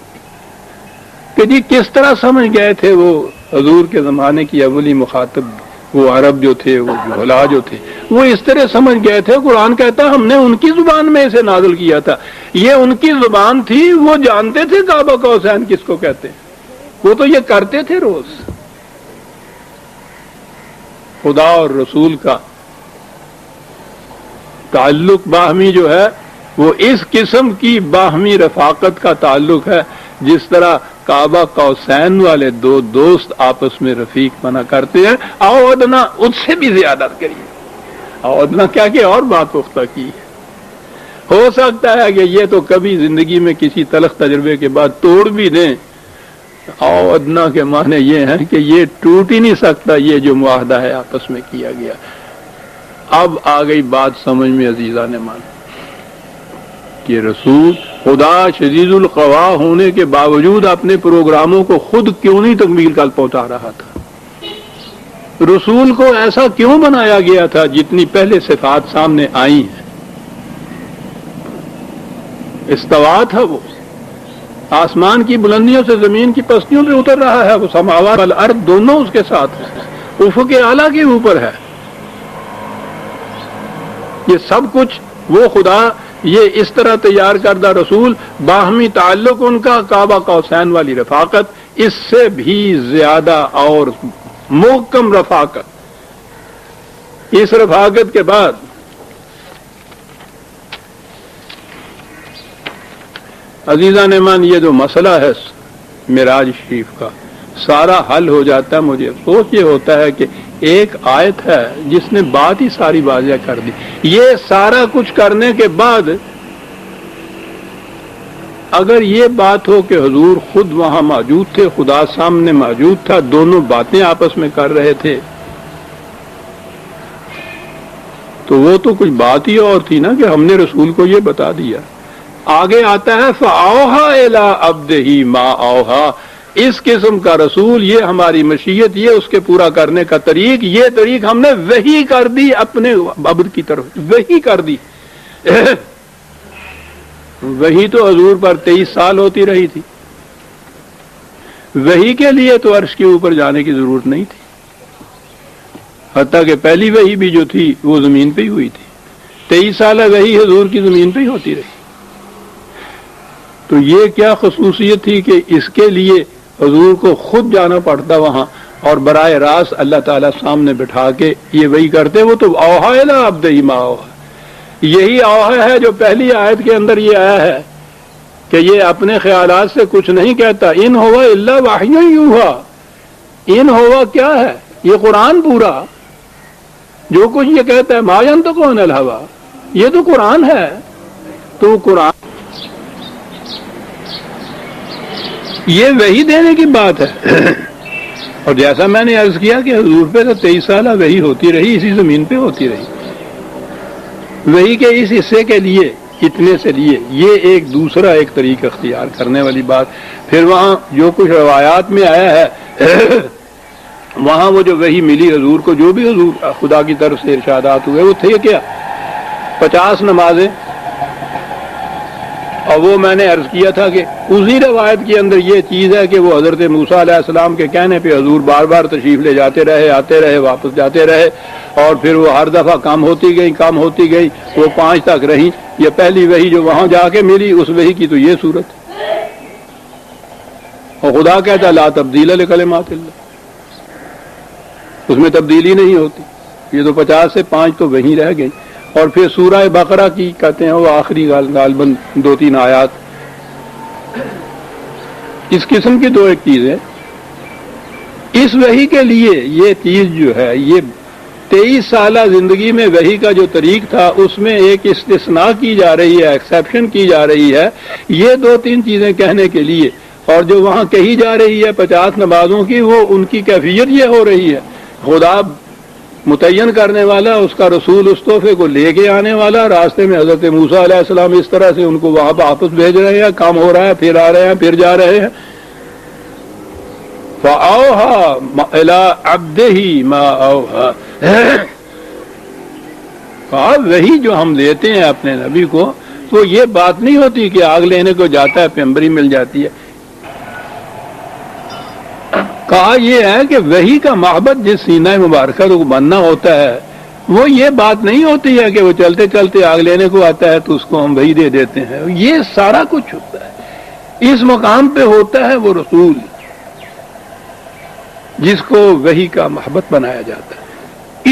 A: کہ جی کس طرح سمجھ گئے تھے وہ حضور کے زمانے کی اولی مخاطب، وہ عرب جو تھے، وہ جہلا جو تھے، وہ اس طرح سمجھ گئے تھے۔ قرآن کہتا ہم نے ان کی زبان میں اسے نازل کیا تھا، یہ ان کی زبان تھی، وہ جانتے تھے کعبہ قوسین کس کو کہتے ہیں، وہ تو یہ کرتے تھے روز۔ خدا اور رسول کا تعلق باہمی جو ہے وہ اس قسم کی باہمی رفاقت کا تعلق ہے جس طرح کعبہ قوسین والے دو دوست آپس میں رفیق بنا کرتے ہیں۔ آؤ ادنا اس سے بھی زیادہ کریے، آؤ ادنا کیا کہ اور بات پختہ کی ہے۔ ہو سکتا ہے کہ یہ تو کبھی زندگی میں کسی تلخ تجربے کے بعد توڑ بھی دیں۔ آؤ ادنا کے معنی یہ ہیں کہ یہ ٹوٹ ہی نہیں سکتا، یہ جو معاہدہ ہے آپس میں کیا گیا۔ اب آ گئی بات سمجھ میں عزیزان مان کہ رسول خدا شدید القوا ہونے کے باوجود اپنے پروگراموں کو خود کیوں نہیں تکمیل کر پہنچا رہا تھا؟ رسول کو ایسا کیوں بنایا گیا تھا؟ جتنی پہلے صفات سامنے آئی ہیں، استوا تھا، وہ آسمان کی بلندیوں سے زمین کی پستیوں پہ اتر رہا ہے، وہ سماوات والارض دونوں اس کے ساتھ ہیں، افق اعلیٰ کے اوپر ہے، یہ سب کچھ وہ خدا، یہ اس طرح تیار کردہ رسول، باہمی تعلق ان کا کعبہ قوسین والی رفاقت، اس سے بھی زیادہ اور محکم رفاقت۔ اس رفاقت کے بعد عزیزان من یہ جو مسئلہ ہے معراج شریف کا سارا حل ہو جاتا ہے۔ مجھے افسوس یہ ہوتا ہے کہ ایک آیت ہے جس نے بات ہی ساری واضح کر دی۔ یہ سارا کچھ کرنے کے بعد اگر یہ بات ہو کہ حضور خود وہاں موجود تھے، خدا سامنے موجود تھا، دونوں باتیں آپس میں کر رہے تھے، تو وہ تو کچھ بات ہی اور تھی نا کہ ہم نے رسول کو یہ بتا دیا۔ آگے آتا ہے فَأَوْحَىٰ إِلَىٰ عَبْدِهِ مَا أَوْحَىٰ، اس قسم کا رسول، یہ ہماری مشیت، یہ اس کے پورا کرنے کا طریق، یہ طریق ہم نے وحی کر دی اپنے عبد کی طرف، وحی کر دی۔ وحی تو حضور پر 23 سال ہوتی رہی تھی، وحی کے لیے تو عرش کے اوپر جانے کی ضرورت نہیں تھی، حتیٰ کہ پہلی وحی بھی جو تھی وہ زمین پہ ہی ہوئی تھی، 23 سالہ وحی حضور کی زمین پہ ہی ہوتی رہی۔ تو یہ کیا خصوصیت تھی کہ اس کے لیے حضور کو خود جانا پڑتا وہاں، اور براہ راست اللہ تعالیٰ سامنے بٹھا کے یہ وہی کرتے۔ وہ تو اوحا الی عبدہ ما اوحا، یہی اوحا ہے جو پہلی آیت کے اندر یہ آیا ہے کہ یہ اپنے خیالات سے کچھ نہیں کہتا، ان ہوا الا وحی یوحا۔ ان ہوا کیا ہے؟ یہ قرآن پورا جو کچھ یہ کہتا ہے، ما ینطق عن الہوا، یہ تو قرآن ہے۔ تو قرآن یہ وحی دینے کی بات ہے۔ اور جیسا میں نے عرض کیا کہ حضور پہ تو 23 سالہ وحی ہوتی رہی، اسی زمین پہ ہوتی رہی، وحی کے اس حصے کے لیے اتنے سے لیے یہ ایک دوسرا ایک طریق اختیار کرنے والی بات۔ پھر وہاں جو کچھ روایات میں آیا ہے وہاں وہ جو وحی ملی حضور کو، جو بھی حضور خدا کی طرف سے ارشادات ہوئے وہ تھے کیا 50 نمازیں، اور وہ میں نے عرض کیا تھا کہ اسی روایت کے اندر یہ چیز ہے کہ وہ حضرت موسیٰ علیہ السلام کے کہنے پہ حضور بار بار تشریف لے جاتے رہے، آتے رہے، واپس جاتے رہے، اور پھر وہ ہر دفعہ کم ہوتی گئی، وہ 5 تک رہی۔ یہ پہلی وحی جو وہاں جا کے ملی، اس وحی کی تو یہ صورت، اور خدا کہتا لا تبدیل لکلمات اللہ، اس میں تبدیلی نہیں ہوتی۔ یہ تو 50 سے 5 تو وہیں رہ گئی۔ اور پھر سورہ بقرہ کی کہتے ہیں وہ آخری غالباً 2-3 آیات، اس قسم کی 2-1 چیزیں۔ اس وحی کے لیے یہ چیز جو ہے، یہ 23 سالہ زندگی میں وحی کا جو طریق تھا اس میں ایک استثناء کی جا رہی ہے، ایکسیپشن کی جا رہی ہے، یہ 2-3 چیزیں کہنے کے لیے۔ اور جو وہاں کہی جا رہی ہے 50 نمازوں کی، وہ ان کی کیفیت یہ ہو رہی ہے، خدا متعین کرنے والا، اس کا رسول اس تحفے کو لے کے آنے والا، راستے میں حضرت موسیٰ علیہ السلام اس طرح سے ان کو وہاں واپس بھیج رہے ہیں، کام ہو رہا ہے، پھر آ رہے ہیں، پھر جا رہے ہیں۔ فَأَوْحَىٰ إِلَىٰ عَبْدِهِ مَا أَوْحَىٰ، وہی جو ہم دیتے ہیں اپنے نبی کو، تو یہ بات نہیں ہوتی کہ آگ لینے کو جاتا ہے پیمبری مل جاتی ہے۔ کہا یہ ہے کہ وحی کا محبت جس سینہ مبارکہ کو بننا ہوتا ہے، وہ یہ بات نہیں ہوتی ہے کہ وہ چلتے چلتے آگ لینے کو آتا ہے تو اس کو ہم وحی دے دیتے ہیں۔ یہ سارا کچھ ہوتا ہے، اس مقام پہ ہوتا ہے وہ رسول جس کو وحی کا محبت بنایا جاتا ہے۔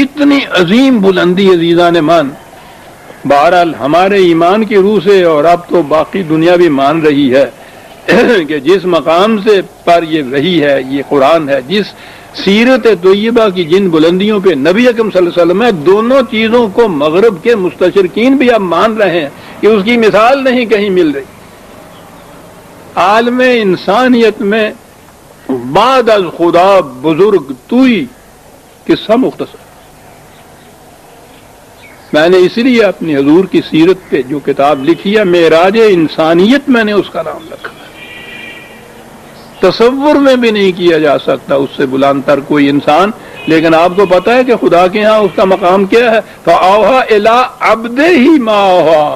A: اتنی عظیم بلندی عزیزان مان، بہرحال ہمارے ایمان کی روح سے، اور اب تو باقی دنیا بھی مان رہی ہے کہ جس مقام سے پر یہ وحی ہے، یہ قرآن ہے، جس سیرت طیبہ کی جن بلندیوں پہ نبی اکرم صلی اللہ علیہ وسلم ہے، دونوں چیزوں کو مغرب کے مستشرقین بھی اب مان رہے ہیں کہ اس کی مثال نہیں کہیں مل رہی۔ عالم انسانیت میں بعد از خدا بزرگ توئی قصہ مختصر۔ میں نے اس لیے اپنی حضور کی سیرت پہ جو کتاب لکھی ہے معراج انسانیت، میں نے اس کا نام رکھا ہے۔ تصور میں بھی نہیں کیا جا سکتا اس سے بلند تر کوئی انسان، لیکن آپ کو پتا ہے کہ خدا کے ہاں اس کا مقام کیا ہے؟ فَأَوْحَىٰ إِلَىٰ عَبْدِهِ مَا أَوْحَىٰ،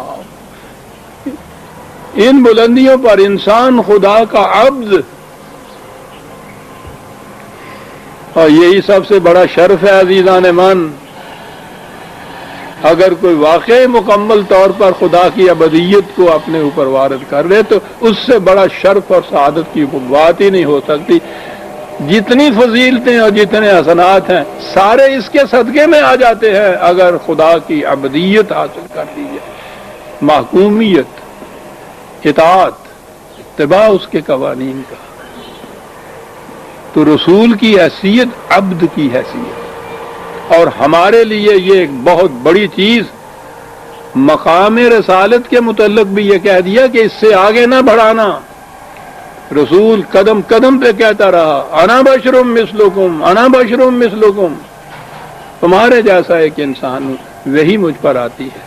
A: ان بلندیوں پر انسان خدا کا عبد، اور یہی سب سے بڑا شرف ہے عزیزان مان۔ اگر کوئی واقعی مکمل طور پر خدا کی ابدیت کو اپنے اوپر وارد کر رہے تو اس سے بڑا شرف اور سعادت کی بات ہی نہیں ہو سکتی۔ جتنی فضیلتیں اور جتنے حسنات ہیں سارے اس کے صدقے میں آ جاتے ہیں اگر خدا کی ابدیت حاصل کر لی جائے، محکومیت، اطاعت، اتباع اس کے قوانین کا۔ تو رسول کی حیثیت عبد کی حیثیت، اور ہمارے لیے یہ ایک بہت بڑی چیز، مقام رسالت کے متعلق بھی یہ کہہ دیا کہ اس سے آگے نہ بڑھانا۔ رسول قدم قدم پہ کہتا رہا انا بشرم مثلکم، انا بشرم مثلکم، تمہارے جیسا ایک انسان ہوں، وہی مجھ پر آتی ہے۔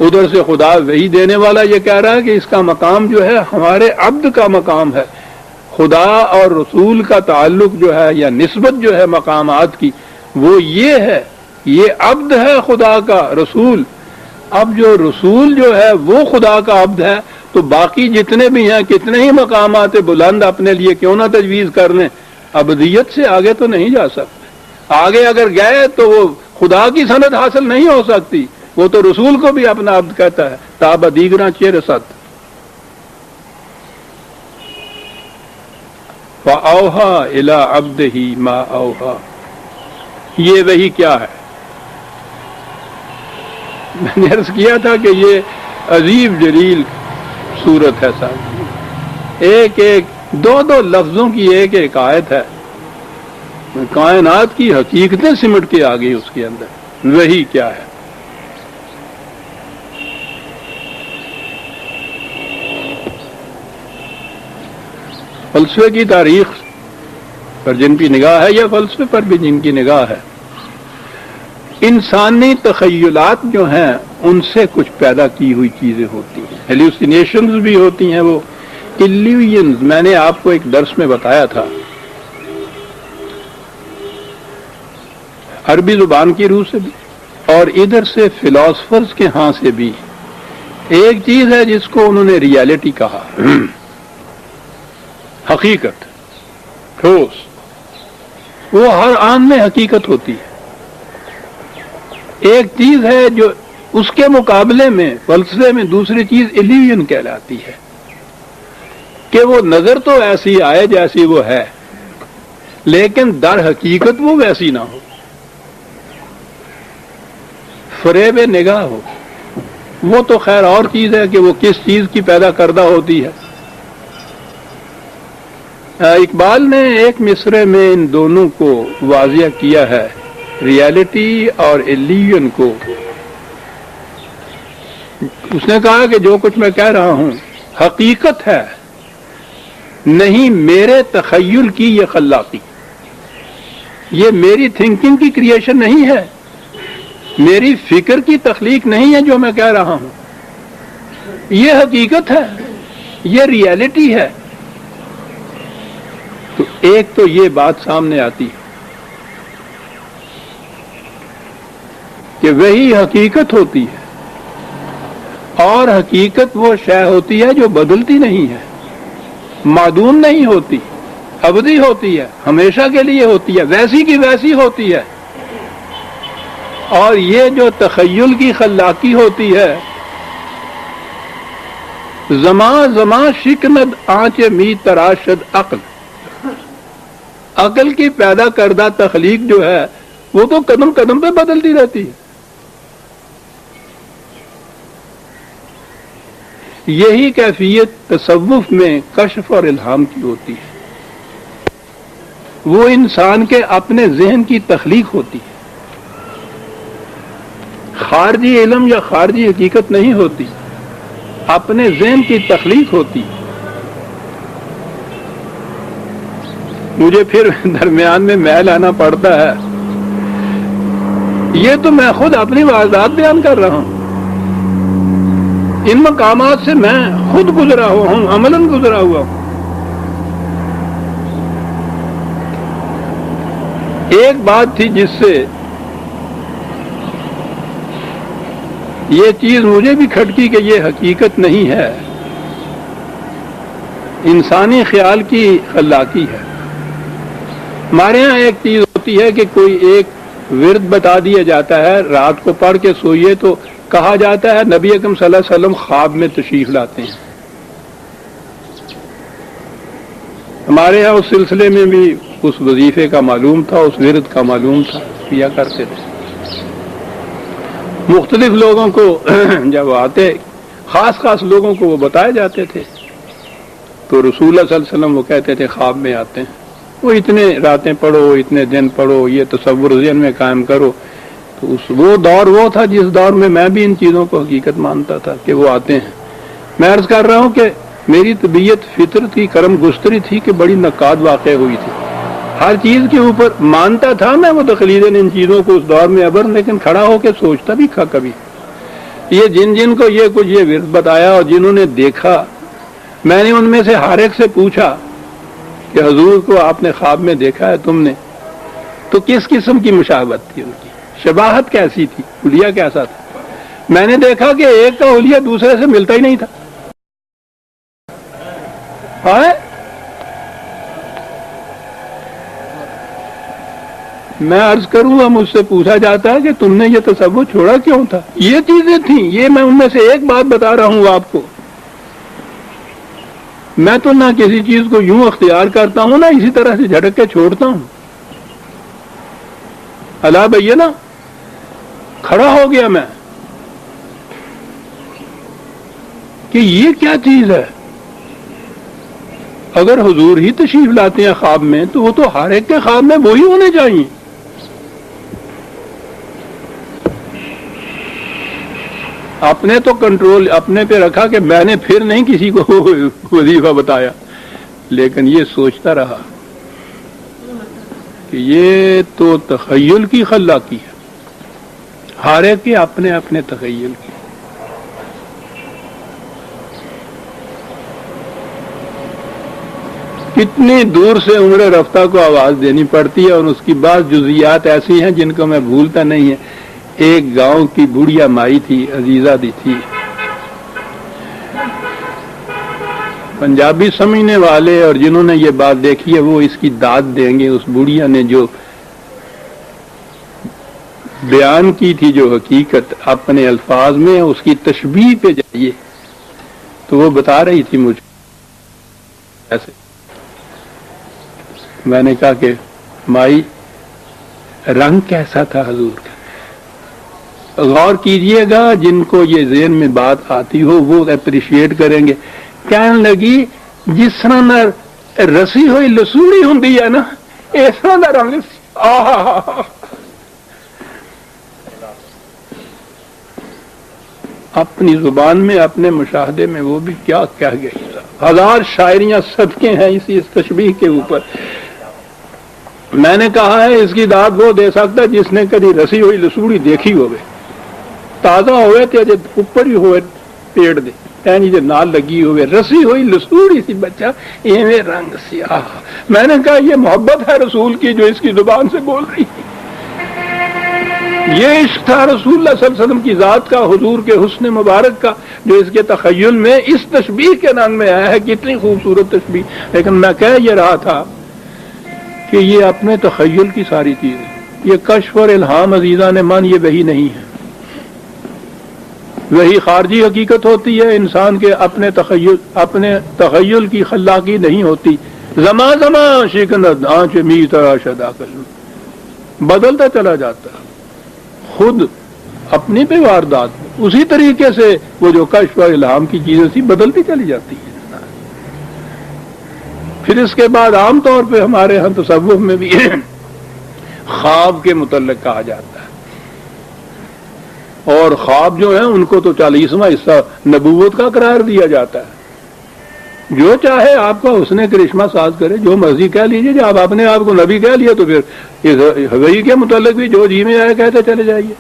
A: ادھر سے خدا وہی دینے والا یہ کہہ رہا ہے کہ اس کا مقام جو ہے ہمارے عبد کا مقام ہے۔ خدا اور رسول کا تعلق جو ہے یا نسبت جو ہے مقامات کی، وہ یہ ہے، یہ عبد ہے خدا کا رسول۔ اب جو رسول جو ہے وہ خدا کا عبد ہے، تو باقی جتنے بھی ہیں کتنے ہی مقامات بلند اپنے لیے کیوں نہ تجویز کر لیں، ابدیت سے آگے تو نہیں جا سکتے۔ آگے اگر گئے تو وہ خدا کی سند حاصل نہیں ہو سکتی۔ وہ تو رسول کو بھی اپنا عبد کہتا ہے، تاب دیگراں چیر ست۔ فَأَوْحَىٰ إِلَىٰ عَبْدِهِ مَا أَوْحَىٰ، یہ وہی کیا ہے؟ میں نے عرض کیا تھا کہ یہ عجیب جلیل صورت ہے صاحب، ایک ایک دو دو لفظوں کی ایک ایک آیت ہے، کائنات کی حقیقتیں سمٹ کے آ گئی اس کے اندر۔ وہی کیا ہے؟ فلسفے کی تاریخ پر جن کی نگاہ ہے یا فلسفے پر بھی جن کی نگاہ ہے، انسانی تخیلات جو ہیں ان سے کچھ پیدا کی ہوئی چیزیں ہوتی ہیں، ہیلوسینیشنز بھی ہوتی ہیں، وہ ایلیوژنز میں نے آپ کو ایک درس میں بتایا تھا، عربی زبان کی روح سے بھی اور ادھر سے فلاسفرز کے ہاں سے بھی ایک چیز ہے جس کو انہوں نے ریالٹی کہا، حقیقت، ٹھوس، وہ ہر آن میں حقیقت ہوتی ہے۔ ایک چیز ہے جو اس کے مقابلے میں فلسفے میں دوسری چیز ایلیوژن کہلاتی ہے، کہ وہ نظر تو ایسی آئے جیسی وہ ہے لیکن در حقیقت وہ ویسی نہ ہو، فریب نگاہ ہو۔ وہ تو خیر اور چیز ہے کہ وہ کس چیز کی پیدا کردہ ہوتی ہے۔ اقبال نے ایک مصرعے میں ان دونوں کو واضح کیا ہے، ریالٹی اور ایلیوژن کو۔ اس نے کہا کہ جو کچھ میں کہہ رہا ہوں حقیقت ہے، نہیں میرے تخیل کی یہ خلاقی، یہ میری تھنکنگ کی کریشن نہیں ہے، میری فکر کی تخلیق نہیں ہے جو میں کہہ رہا ہوں، یہ حقیقت ہے، یہ ریالٹی ہے۔ تو ایک تو یہ بات سامنے آتی ہے کہ وہی حقیقت ہوتی ہے، اور حقیقت وہ شے ہوتی ہے جو بدلتی نہیں ہے، معدوم نہیں ہوتی، ابدی ہوتی ہے، ہمیشہ کے لیے ہوتی ہے، ویسی کی ویسی ہوتی ہے۔ اور یہ جو تخیل کی خلاقی ہوتی ہے، زماں زماں شکند آنچ می تراشد عقل، عقل کی پیدا کردہ تخلیق جو ہے وہ تو قدم قدم پہ بدلتی رہتی ہے۔ یہی کیفیت تصوف میں کشف اور الہام کی ہوتی ہے، وہ انسان کے اپنے ذہن کی تخلیق ہوتی ہے، خارجی علم یا خارجی حقیقت نہیں ہوتی، اپنے ذہن کی تخلیق ہوتی۔ مجھے پھر درمیان میں میل آنا پڑتا ہے، یہ تو میں خود اپنی واردات بیان کر رہا ہوں، ان مقامات سے میں خود گزرا ہوا ہوں، عملاً گزرا ہوا ہوں۔ ایک بات تھی جس سے یہ چیز مجھے بھی کھٹکی کہ یہ حقیقت نہیں ہے، انسانی خیال کی خلاقی ہے۔ ہمارے ہاں ایک چیز ہوتی ہے کہ کوئی ایک ورد بتا دیا جاتا ہے، رات کو پڑھ کے سوئیے تو کہا جاتا ہے نبی اکرم صلی اللہ علیہ وسلم خواب میں تشریف لاتے ہیں۔ ہمارے ہاں اس سلسلے میں بھی اس وظیفے کا معلوم تھا، اس ورد کا معلوم تھا، کیا کرتے تھے۔ مختلف لوگوں کو جب آتے، خاص خاص لوگوں کو وہ بتائے جاتے تھے، تو رسول اللہ صلی اللہ علیہ وسلم وہ کہتے تھے خواب میں آتے ہیں، وہ اتنے راتیں پڑھو، اتنے دن پڑھو، یہ تصور ذہن میں قائم کرو۔ تو وہ دور وہ تھا جس دور میں میں بھی ان چیزوں کو حقیقت مانتا تھا کہ وہ آتے ہیں۔ میں عرض کر رہا ہوں کہ میری طبیعت فطرت کی کرم گستری تھی کہ بڑی نقاد واقع ہوئی تھی، ہر چیز کے اوپر مانتا تھا میں وہ تقلیداً ان چیزوں کو اس دور میں ابر، لیکن کھڑا ہو کے سوچتا بھی تھا کبھی۔ یہ جن کو یہ کچھ یہ ورد بتایا اور جنہوں نے دیکھا، میں نے ان میں سے ہر ایک سے پوچھا کہ حضور کو آپ نے خواب میں دیکھا ہے تم نے؟ تو کس قسم کی مشابہت تھی ان کی، شباہت کیسی تھی، حلیہ کیسا تھا؟ میں نے دیکھا کہ ایک کا حلیہ دوسرے سے ملتا ہی نہیں تھا۔ میں عرض کروں گا، مجھ سے پوچھا جاتا ہے کہ تم نے یہ تصور چھوڑا کیوں تھا؟ یہ چیزیں تھیں، یہ میں ان میں سے ایک بات بتا رہا ہوں آپ کو۔ میں تو نہ کسی چیز کو یوں اختیار کرتا ہوں، نہ اسی طرح سے جھٹک کے چھوڑتا ہوں۔ اللہ بھیا نا کھڑا ہو گیا میں کہ یہ کیا چیز ہے۔ اگر حضور ہی تشریف لاتے ہیں خواب میں تو وہ تو ہر ایک کے خواب میں وہی ہونے چاہیے۔ اپنے تو کنٹرول اپنے پہ رکھا کہ میں نے پھر نہیں کسی کو وظیفہ بتایا، لیکن یہ سوچتا رہا کہ یہ تو تخیل کی خلاقی ہے، ہر ایک کے اپنے اپنے تخیل کی. کتنی دور سے عمر رفتہ کو آواز دینی پڑتی ہے، اور اس کی بعض جزیات ایسی ہیں جن کو میں بھولتا نہیں ہے. ایک گاؤں کی بوڑھیا مائی تھی، عزیزہ دی تھی. پنجابی سمجھنے والے اور جنہوں نے یہ بات دیکھی ہے وہ اس کی داد دیں گے. اس بوڑھیا نے جو بیان کی تھی، جو حقیقت اپنے الفاظ میں، اس کی تشبیہ پہ جائیے تو وہ بتا رہی تھی مجھے ایسے. میں نے کہا کہ مائی رنگ کیسا تھا حضور کا؟ غور کیجئے گا، جن کو یہ ذہن میں بات آتی ہو وہ اپریشیٹ کریں گے. کہنے لگی جس طرح نہ رسی ہوئی لسوڑی ہوں ہے نا، اس طرح نہ رنگ. اپنی زبان میں، اپنے مشاہدے میں وہ بھی کیا کہہ گئی. ہزار شاعریاں صدقے ہیں اس تشبیہ کے اوپر. میں نے کہا ہے اس کی داد وہ دے سکتا جس نے کبھی رسی ہوئی لسوڑی دیکھی ہوئے، تازہ ہوئے تے اوپر ہی ہوئے پیڑ دے جی نال لگی ہوئے رسی ہوئی لسوڑی سی بچہ ایویں رنگ سیاہ. میں نے کہا یہ محبت ہے رسول کی جو اس کی زبان سے بول رہی ہے. یہ عشق تھا رسول اللہ صلی اللہ علیہ وسلم کی ذات کا، حضور کے حسن مبارک کا، جو اس کے تخیل میں اس تشبیہ کے رنگ میں آیا ہے. کتنی خوبصورت تشبیہ. لیکن میں کہہ یہ رہا تھا کہ یہ اپنے تخیل کی ساری چیز ہے. یہ کشف اور الہام عزیزان من یہ وہی نہیں ہے. وہی خارجی حقیقت ہوتی ہے، انسان کے اپنے تخیل کی خلاقی نہیں ہوتی. زمان زمان شکند آنچ میتا شدا کل بدلتا چلا جاتا، خود اپنی پہ واردات اسی طریقے سے وہ جو کشف اور الہام کی چیزیں تھی بدلتی چلی جاتی ہے. پھر اس کے بعد عام طور پہ ہمارے ہاں تصوف میں بھی خواب کے متعلق کہا جاتا ہے، اور خواب جو ہیں ان کو تو 40واں حصہ نبوت کا قرار دیا جاتا ہے. جو چاہے آپ کا حسن کرشمہ ساز کرے، جو مرضی کہہ لیجیے. جب آپ اپنے آپ کو نبی کہہ لیا تو پھر وحی کے متعلق بھی جو جی میں آئے کہتے چلے جائیے.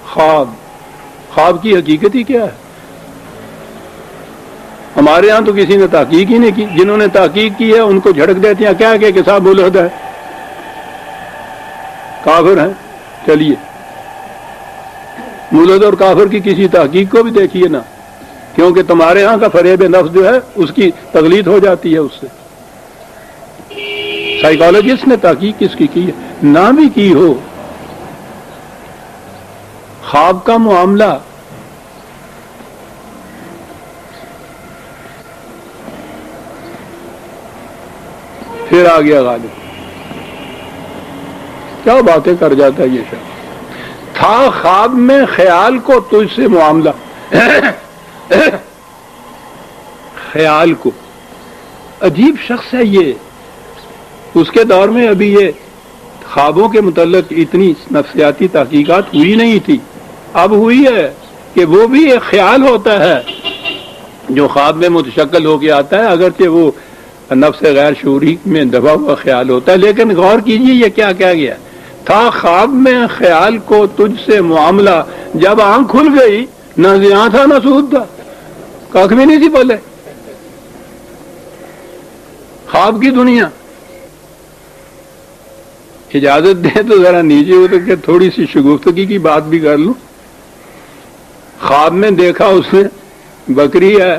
A: خواب کی حقیقت ہی کیا ہے؟ ہمارے ہاں تو کسی نے تحقیق ہی نہیں کی. جنہوں نے تحقیق کی ہے ان کو جھڑک دیتے ہیں کیا کہ صاحب ملحد ہے، کافر ہیں. چلیے ملحد اور کافر کی کسی تحقیق کو بھی دیکھیے نا، کیونکہ تمہارے ہاں کا فریب نفس جو ہے اس کی تقلید ہو جاتی ہے اس سے. سائیکالوجسٹ نے تحقیق کس کی ہے؟ نہ بھی کی ہو. خواب کا معاملہ پھر آ گیا غالب. کیا باتیں کر جاتا ہے یہ شخص. تھا خواب میں خیال کو تجھ سے معاملہ. خیال کو عجیب شخص ہے یہ. اس کے دور میں ابھی یہ خوابوں کے متعلق اتنی نفسیاتی تحقیقات ہوئی نہیں تھی. اب ہوئی ہے کہ وہ بھی ایک خیال ہوتا ہے جو خواب میں متشکل ہو کے آتا ہے، اگرچہ وہ نفس غیر شعوری میں دبا ہوا خیال ہوتا ہے. لیکن غور کیجیے یہ کیا کہہ گیا. تھا خواب میں خیال کو تجھ سے معاملہ، جب آنکھ کھل گئی نہ زیاں تھا نہ سود تھا، کاک بھی نہیں تھی بولے. خواب کی دنیا. اجازت دیں تو ذرا نیچے اتر کے تھوڑی سی شگفتگی کی بات بھی کر لوں. خواب میں دیکھا اس نے بکری ہے،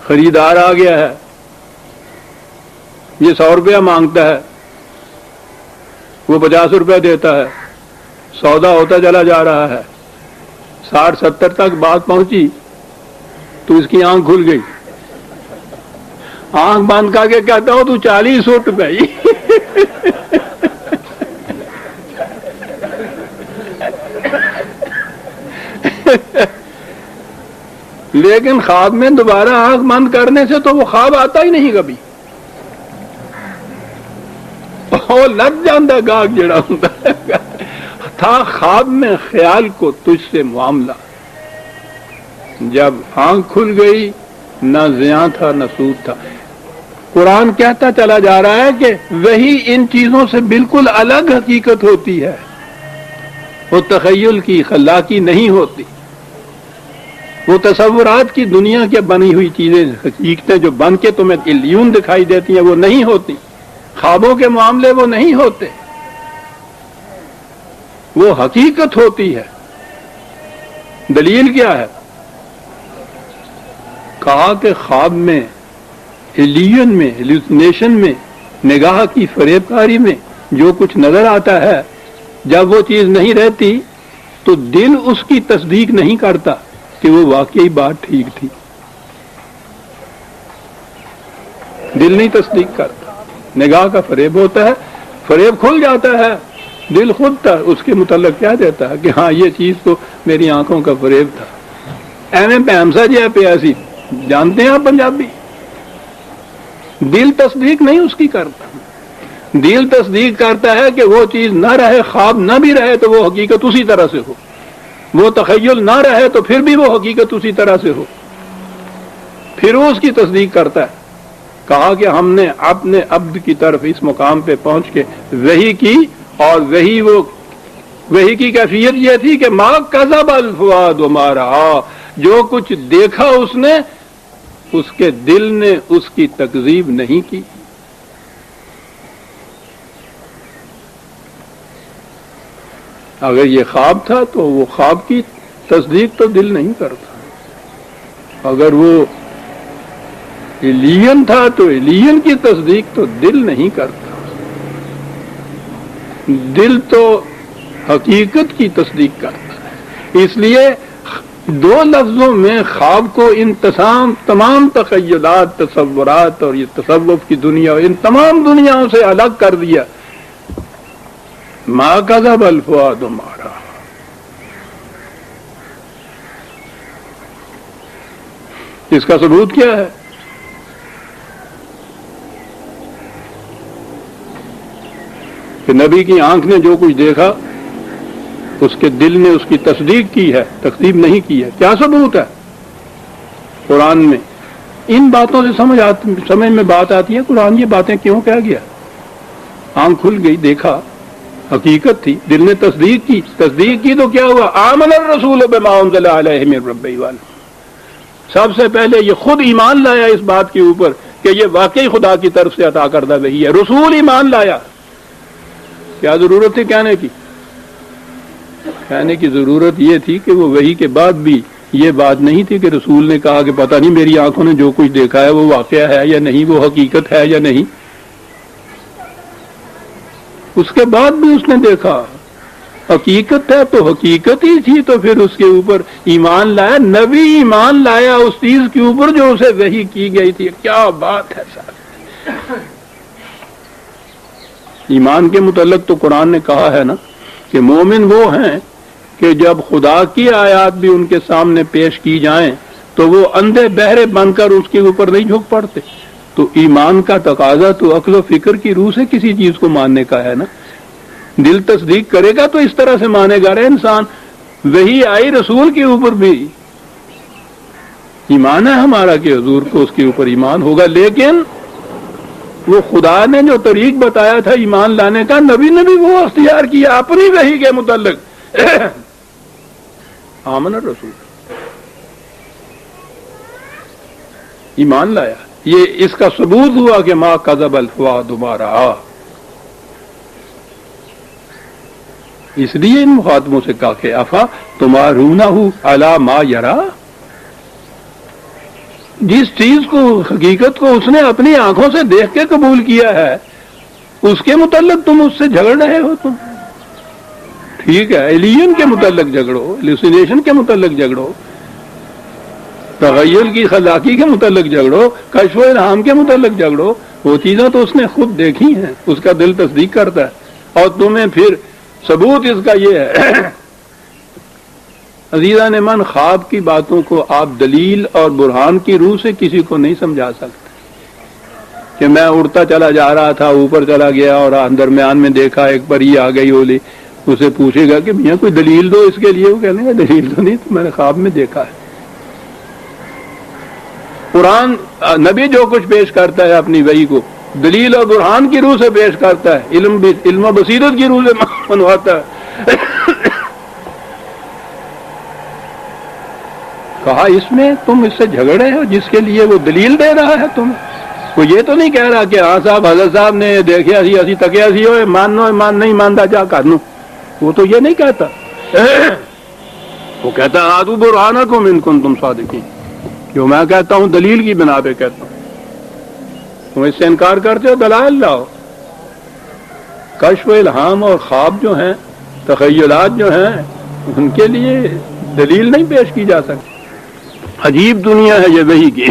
A: خریدار آ گیا ہے، یہ 100 روپیہ مانگتا ہے، وہ 50 روپیہ دیتا ہے. سودا ہوتا چلا جا رہا ہے، 60-70 تک بات پہنچی تو اس کی آنکھ کھل گئی. آنکھ بند کر کے کہتا ہوں تو 40 روپئے. لیکن خواب میں دوبارہ آنکھ بند کرنے سے تو وہ خواب آتا ہی نہیں کبھی. لگ جاندہ گاگ جڑا ہوتا ہے. تھا خواب میں خیال کو تجھ سے معاملہ، جب آنکھ کھل گئی نہ زیاں تھا نہ سود تھا. قرآن کہتا چلا جا رہا ہے کہ وہی ان چیزوں سے بالکل الگ حقیقت ہوتی ہے، وہ تخیل کی خلاقی نہیں ہوتی، وہ تصورات کی دنیا کے بنی ہوئی چیزیں حقیقتیں جو بن کے تمہیں علیون دکھائی دیتی ہیں وہ نہیں ہوتی، خوابوں کے معاملے وہ نہیں ہوتے، وہ حقیقت ہوتی ہے۔ دلیل کیا ہے؟ کہا کہ خواب میں، ایلین میں، ہیلوسینیشن میں، نگاہ کی فریب کاری میں جو کچھ نظر آتا ہے، جب وہ چیز نہیں رہتی تو دل اس کی تصدیق نہیں کرتا کہ وہ واقعی بات ٹھیک تھی، دل نہیں تصدیق کرتا، نگاہ کا فریب ہوتا ہے، فریب کھل جاتا ہے، دل خود تھا اس کے متعلق کیا دیتا ہے کہ ہاں یہ چیز تو میری آنکھوں کا فریب تھا۔ ایویں پیمسا جی پہ ایسی جانتے ہیں آپ پنجابی، دل تصدیق نہیں اس کی کرتا، دل تصدیق کرتا ہے کہ وہ چیز نہ رہے، خواب نہ بھی رہے تو وہ حقیقت اسی طرح سے ہو، وہ تخیل نہ رہے تو پھر بھی وہ حقیقت اسی طرح سے ہو، پھر وہ اس کی تصدیق کرتا ہے۔ کہا کہ ہم نے اپنے عبد کی طرف اس مقام پہ پہنچ کے وحی کی، اور وحی کی کیفیت یہ تھی کہ ما کذب الفؤاد ما رأى، جو کچھ دیکھا اس نے، اس کے دل نے اس کی تکذیب نہیں کی۔ اگر یہ خواب تھا تو وہ خواب کی تصدیق تو دل نہیں کرتا، اگر وہ ایلین تھا تو ایلین کی تصدیق تو دل نہیں کرتا، دل تو حقیقت کی تصدیق کرتا ہے۔ اس لیے دو لفظوں میں خواب کو ان تمام تخیلات، تصورات اور یہ تصوف کی دنیا، ان تمام دنیاؤں سے الگ کر دیا۔ ما کذب الفؤاد ما رأى، اس کا ثبوت کیا ہے؟ کہ نبی کی آنکھ نے جو کچھ دیکھا اس کے دل نے اس کی تصدیق کی ہے، تکذیب نہیں کی ہے۔ کیا ثبوت ہے؟ قرآن میں ان باتوں سے سمجھ میں بات آتی ہے قرآن یہ باتیں کیوں کہہ گیا۔ آنکھ کھل گئی، دیکھا، حقیقت تھی، دل نے تصدیق کی تو کیا ہوا؟ آمن الرسول بما انزل علیہ من ربہ والہ، سب سے پہلے یہ خود ایمان لایا اس بات کے اوپر کہ یہ واقعی خدا کی طرف سے عطا کردہ وحی ہے، رسول ایمان لایا۔ کیا ضرورت تھی کہنے کی ضرورت یہ تھی کہ وہ وحی کے بعد بھی یہ بات نہیں تھی کہ رسول نے کہا کہ پتہ نہیں میری آنکھوں نے جو کچھ دیکھا ہے وہ واقعہ ہے یا نہیں، وہ حقیقت ہے یا نہیں۔ اس کے بعد بھی اس نے دیکھا، حقیقت ہے تو حقیقت ہی تھی، تو پھر اس کے اوپر ایمان لایا، نبی ایمان لایا اس چیز کے اوپر جو اسے وحی کی گئی تھی۔ کیا بات ہے صاحب! ایمان کے متعلق تو قرآن نے کہا ہے نا کہ مومن وہ ہیں کہ جب خدا کی آیات بھی ان کے سامنے پیش کی جائیں تو وہ اندھے بہرے بن کر اس کے اوپر نہیں جھک پڑتے۔ تو ایمان کا تقاضا تو عقل و فکر کی روح سے کسی چیز کو ماننے کا ہے نا، دل تصدیق کرے گا تو اس طرح سے مانے گا رہے انسان۔ وہی آئی رسول کے اوپر بھی ایمان ہے ہمارا کہ حضور کو اس کے اوپر ایمان ہوگا، لیکن وہ خدا نے جو طریق بتایا تھا ایمان لانے کا، نبی نے بھی وہ اختیار کیا اپنی وحی کے متعلق۔ آمن الرسول، ایمان لایا، یہ اس کا ثبوت ہوا کہ ما کذب الفؤاد ما رأى۔ اس لیے ان مخاطبوں سے کہا کہ افا تمارونہ علی ما یرا، جس چیز کو، حقیقت کو اس نے اپنی آنکھوں سے دیکھ کے قبول کیا ہے، اس کے متعلق تم اس سے جھگڑ رہے ہو۔ تم ٹھیک ہے، ایلین کے متعلق جھگڑو، ہیلوسینیشن کے متعلق جھگڑو، تغیر کی خلاقی کے متعلق جھگڑو، کشف و الہام کے متعلق جھگڑو، وہ چیزیں تو اس نے خود دیکھی ہیں، اس کا دل تصدیق کرتا ہے، اور تمہیں پھر ثبوت اس کا یہ ہے۔ عزیزان من، خواب کی باتوں کو آپ دلیل اور برہان کی روح سے کسی کو نہیں سمجھا سکتے کہ میں اڑتا چلا جا رہا تھا، اوپر چلا گیا اور درمیان میں دیکھا ایک پری آ گئی اولی، اسے پوچھے گا کہ میاں کوئی دلیل دو اس کے لیے، وہ کہنے گا دلیل تو نہیں، تو میں نے خواب میں دیکھا ہے۔ قرآن نبی جو کچھ پیش کرتا ہے اپنی وحی کو دلیل اور برہان کی روح سے پیش کرتا ہے، علم و بصیرت کی روح سے منواتا ہے۔ کہا اس میں تم اس سے جھگڑے ہو جس کے لیے وہ دلیل دے رہا ہے تم، وہ یہ تو نہیں کہہ رہا کہ ہاں صاحب حضرت صاحب نے دیکھے اسی تکیا سی ہوئے مانو مان نہیں مانتا کیا کرنو، وہ تو یہ نہیں کہتا، وہ کہتا ہے آدو برہانکم ان کنتم صادقین، جو میں کہتا ہوں دلیل کی بنا پہ کہتا ہوں، تم اس سے انکار کرتے ہو دلائل لاؤ۔ کشف و الہام اور خواب جو ہیں، تخیلات جو ہیں، ان کے لیے دلیل نہیں پیش کی جا سکتی۔ عجیب دنیا ہے یہ وحی کی،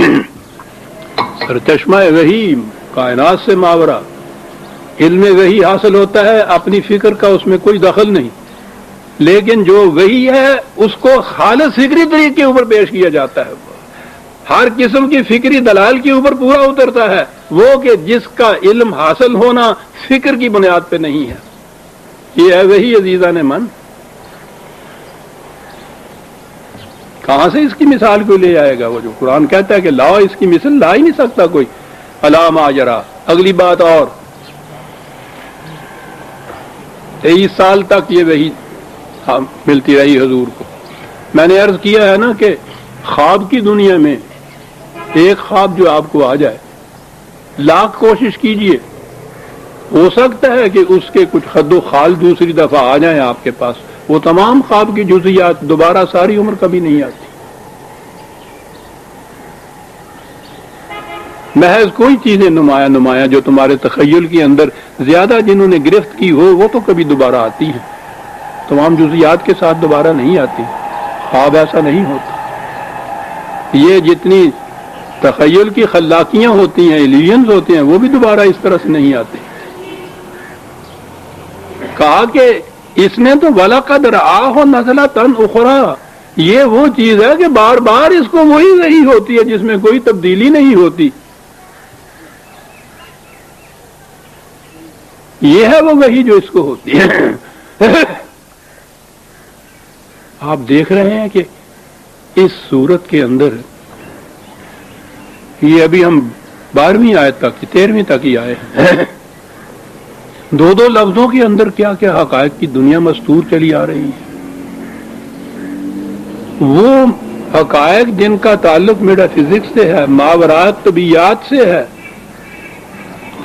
A: سرچشمہ وحی، کائنات سے ماورا علم وحی حاصل ہوتا ہے، اپنی فکر کا اس میں کوئی دخل نہیں، لیکن جو وحی ہے اس کو خالص فکری طریقے کے اوپر پیش کیا جاتا ہے، ہر قسم کی فکری دلائل کے اوپر پورا اترتا ہے، وہ کہ جس کا علم حاصل ہونا فکر کی بنیاد پہ نہیں ہے، یہ ہے وحی عزیزان من۔ کہاں سے اس کی مثال کو لے آئے گا؟ وہ جو قرآن کہتا ہے کہ لاؤ، اس کی مثال لا ہی نہیں سکتا کوئی۔ علامہ جرا، اگلی بات اور 23 سال تک یہ وحی ملتی رہی حضور کو۔ میں نے عرض کیا ہے نا کہ خواب کی دنیا میں ایک خواب جو آپ کو آ جائے، لاکھ کوشش کیجئے، ہو سکتا ہے کہ اس کے کچھ خد و خال دوسری دفعہ آ جائیں آپ کے پاس، وہ تمام خواب کی جزیات دوبارہ ساری عمر کبھی نہیں آتی۔ محض کوئی چیزیں نمایاں جو تمہارے تخیل کے اندر زیادہ جنہوں نے گرفت کی ہو وہ تو کبھی دوبارہ آتی ہیں، تمام جزیات کے ساتھ دوبارہ نہیں آتی۔ خواب ایسا نہیں ہوتا، یہ جتنی تخیل کی خلاقیاں ہوتی ہیں، ایلیجنز ہوتے ہیں، وہ بھی دوبارہ اس طرح سے نہیں آتے۔ کہا کہ اس نے تو وَلَقَدْ رَآهُ نَزْلَةً أُخْرَىٰ، یہ وہ چیز ہے کہ بار بار اس کو وہی وحی ہوتی ہے جس میں کوئی تبدیلی نہیں ہوتی، یہ ہے وہ وحی جو اس کو ہوتی ہے۔ آپ دیکھ رہے ہیں کہ اس صورت کے اندر یہ ابھی ہم 12ویں آیت تک 13ویں تک ہی آئے ہیں، دو لفظوں کے اندر کیا کیا حقائق کی دنیا مستور چلی آ رہی ہے۔ وہ حقائق جن کا تعلق میٹا فزکس سے ہے، ماورات طبیعیات سے ہے،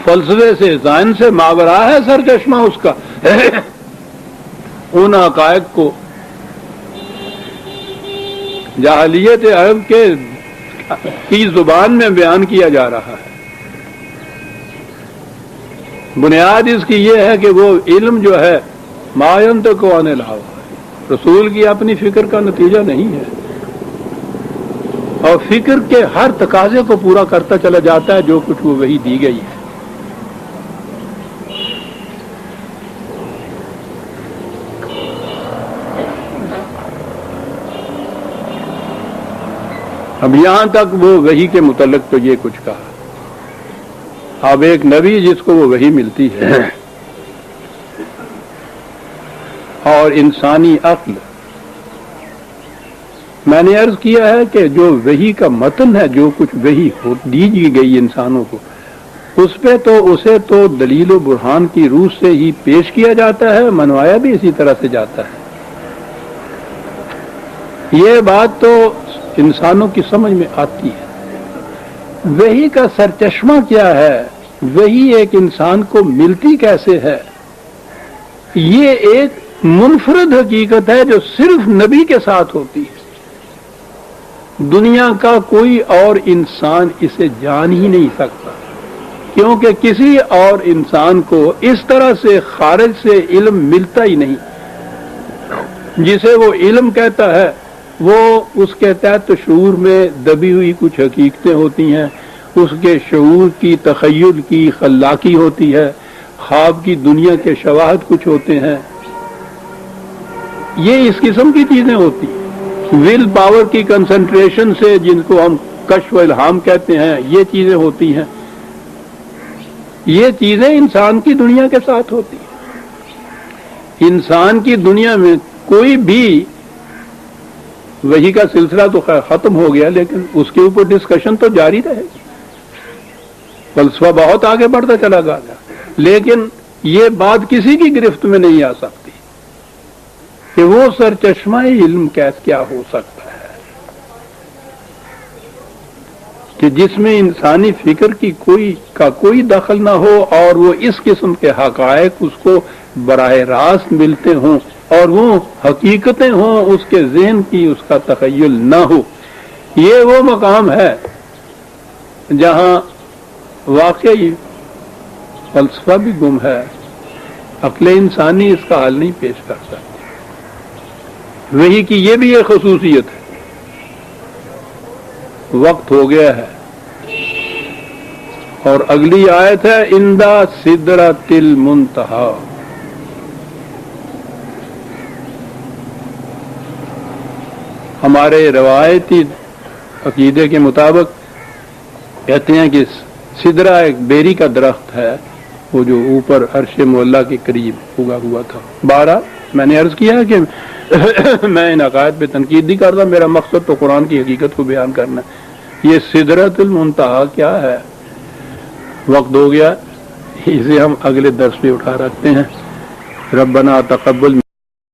A: فلسفے سے، سائنس سے ماورا ہے سرچشمہ اس کا، ان حقائق کو جاہلیت عرب کی زبان میں بیان کیا جا رہا ہے۔ بنیاد اس کی یہ ہے کہ وہ علم جو ہے ما ينطق عن الهوى، رسول کی اپنی فکر کا نتیجہ نہیں ہے، اور فکر کے ہر تقاضے کو پورا کرتا چلا جاتا ہے جو کچھ وہ وحی دی گئی ہے۔ اب یہاں تک وہ وحی کے متعلق تو یہ کچھ کہا۔ اب ایک نبی جس کو وہ وحی ملتی ہے اور انسانی عقل، میں نے عرض کیا ہے کہ جو وحی کا متن ہے، جو کچھ وحی دی گئی انسانوں کو، اس پہ تو اسے تو دلیل و برہان کی روح سے ہی پیش کیا جاتا ہے، منوایا بھی اسی طرح سے جاتا ہے۔ یہ بات تو انسانوں کی سمجھ میں آتی ہے۔ وحی کا سرچشمہ کیا ہے، وحی ایک انسان کو ملتی کیسے ہے، یہ ایک منفرد حقیقت ہے جو صرف نبی کے ساتھ ہوتی ہے۔ دنیا کا کوئی اور انسان اسے جان ہی نہیں سکتا، کیونکہ کسی اور انسان کو اس طرح سے خارج سے علم ملتا ہی نہیں۔ جسے وہ علم کہتا ہے وہ اس کے تحت شعور میں دبی ہوئی کچھ حقیقتیں ہوتی ہیں، اس کے شعور کی تخیل کی خلاقی ہوتی ہے، خواب کی دنیا کے شواہد کچھ ہوتے ہیں، یہ اس قسم کی چیزیں ہوتی ہیں۔ ول پاور کی کنسنٹریشن سے، جن کو ہم کشف و الہام کہتے ہیں، یہ چیزیں ہوتی ہیں، یہ چیزیں انسان کی دنیا کے ساتھ ہوتی ہیں۔ انسان کی دنیا میں کوئی بھی وحی کا سلسلہ تو خیر ختم ہو گیا، لیکن اس کے اوپر ڈسکشن تو جاری رہے گا، فلسفہ بہت آگے بڑھتا چلا گیا، لیکن یہ بات کسی کی گرفت میں نہیں آ سکتی کہ وہ سرچشمہ علم کیا ہو سکتا ہے کہ جس میں انسانی فکر کی کوئی دخل نہ ہو، اور وہ اس قسم کے حقائق اس کو براہ راست ملتے ہوں، اور وہ حقیقتیں ہوں اس کے ذہن کی، اس کا تخیل نہ ہو۔ یہ وہ مقام ہے جہاں واقعی فلسفہ بھی گم ہے، عقل انسانی اس کا حل نہیں پیش کر سکتی۔ وہی کی یہ بھی ایک خصوصیت ہے۔ وقت ہو گیا ہے اور اگلی آیت ہے اندہ سدرۃ المنتہا۔ ہمارے روایتی عقیدے کے مطابق کہتے ہیں کہ سدرہ ایک بیری کا درخت ہے، وہ جو اوپر عرش مولا کے قریب اگا ہوا تھا۔ بارہ میں نے عرض کیا کہ میں ان عقائد پہ تنقید نہیں کرتا، میرا مقصد تو قرآن کی حقیقت کو بیان کرنا ہے۔ یہ سدرۃ المنتہا کیا ہے؟ وقت ہو گیا، اسے ہم اگلے درس پہ اٹھا رکھتے ہیں۔ ربنا تقبل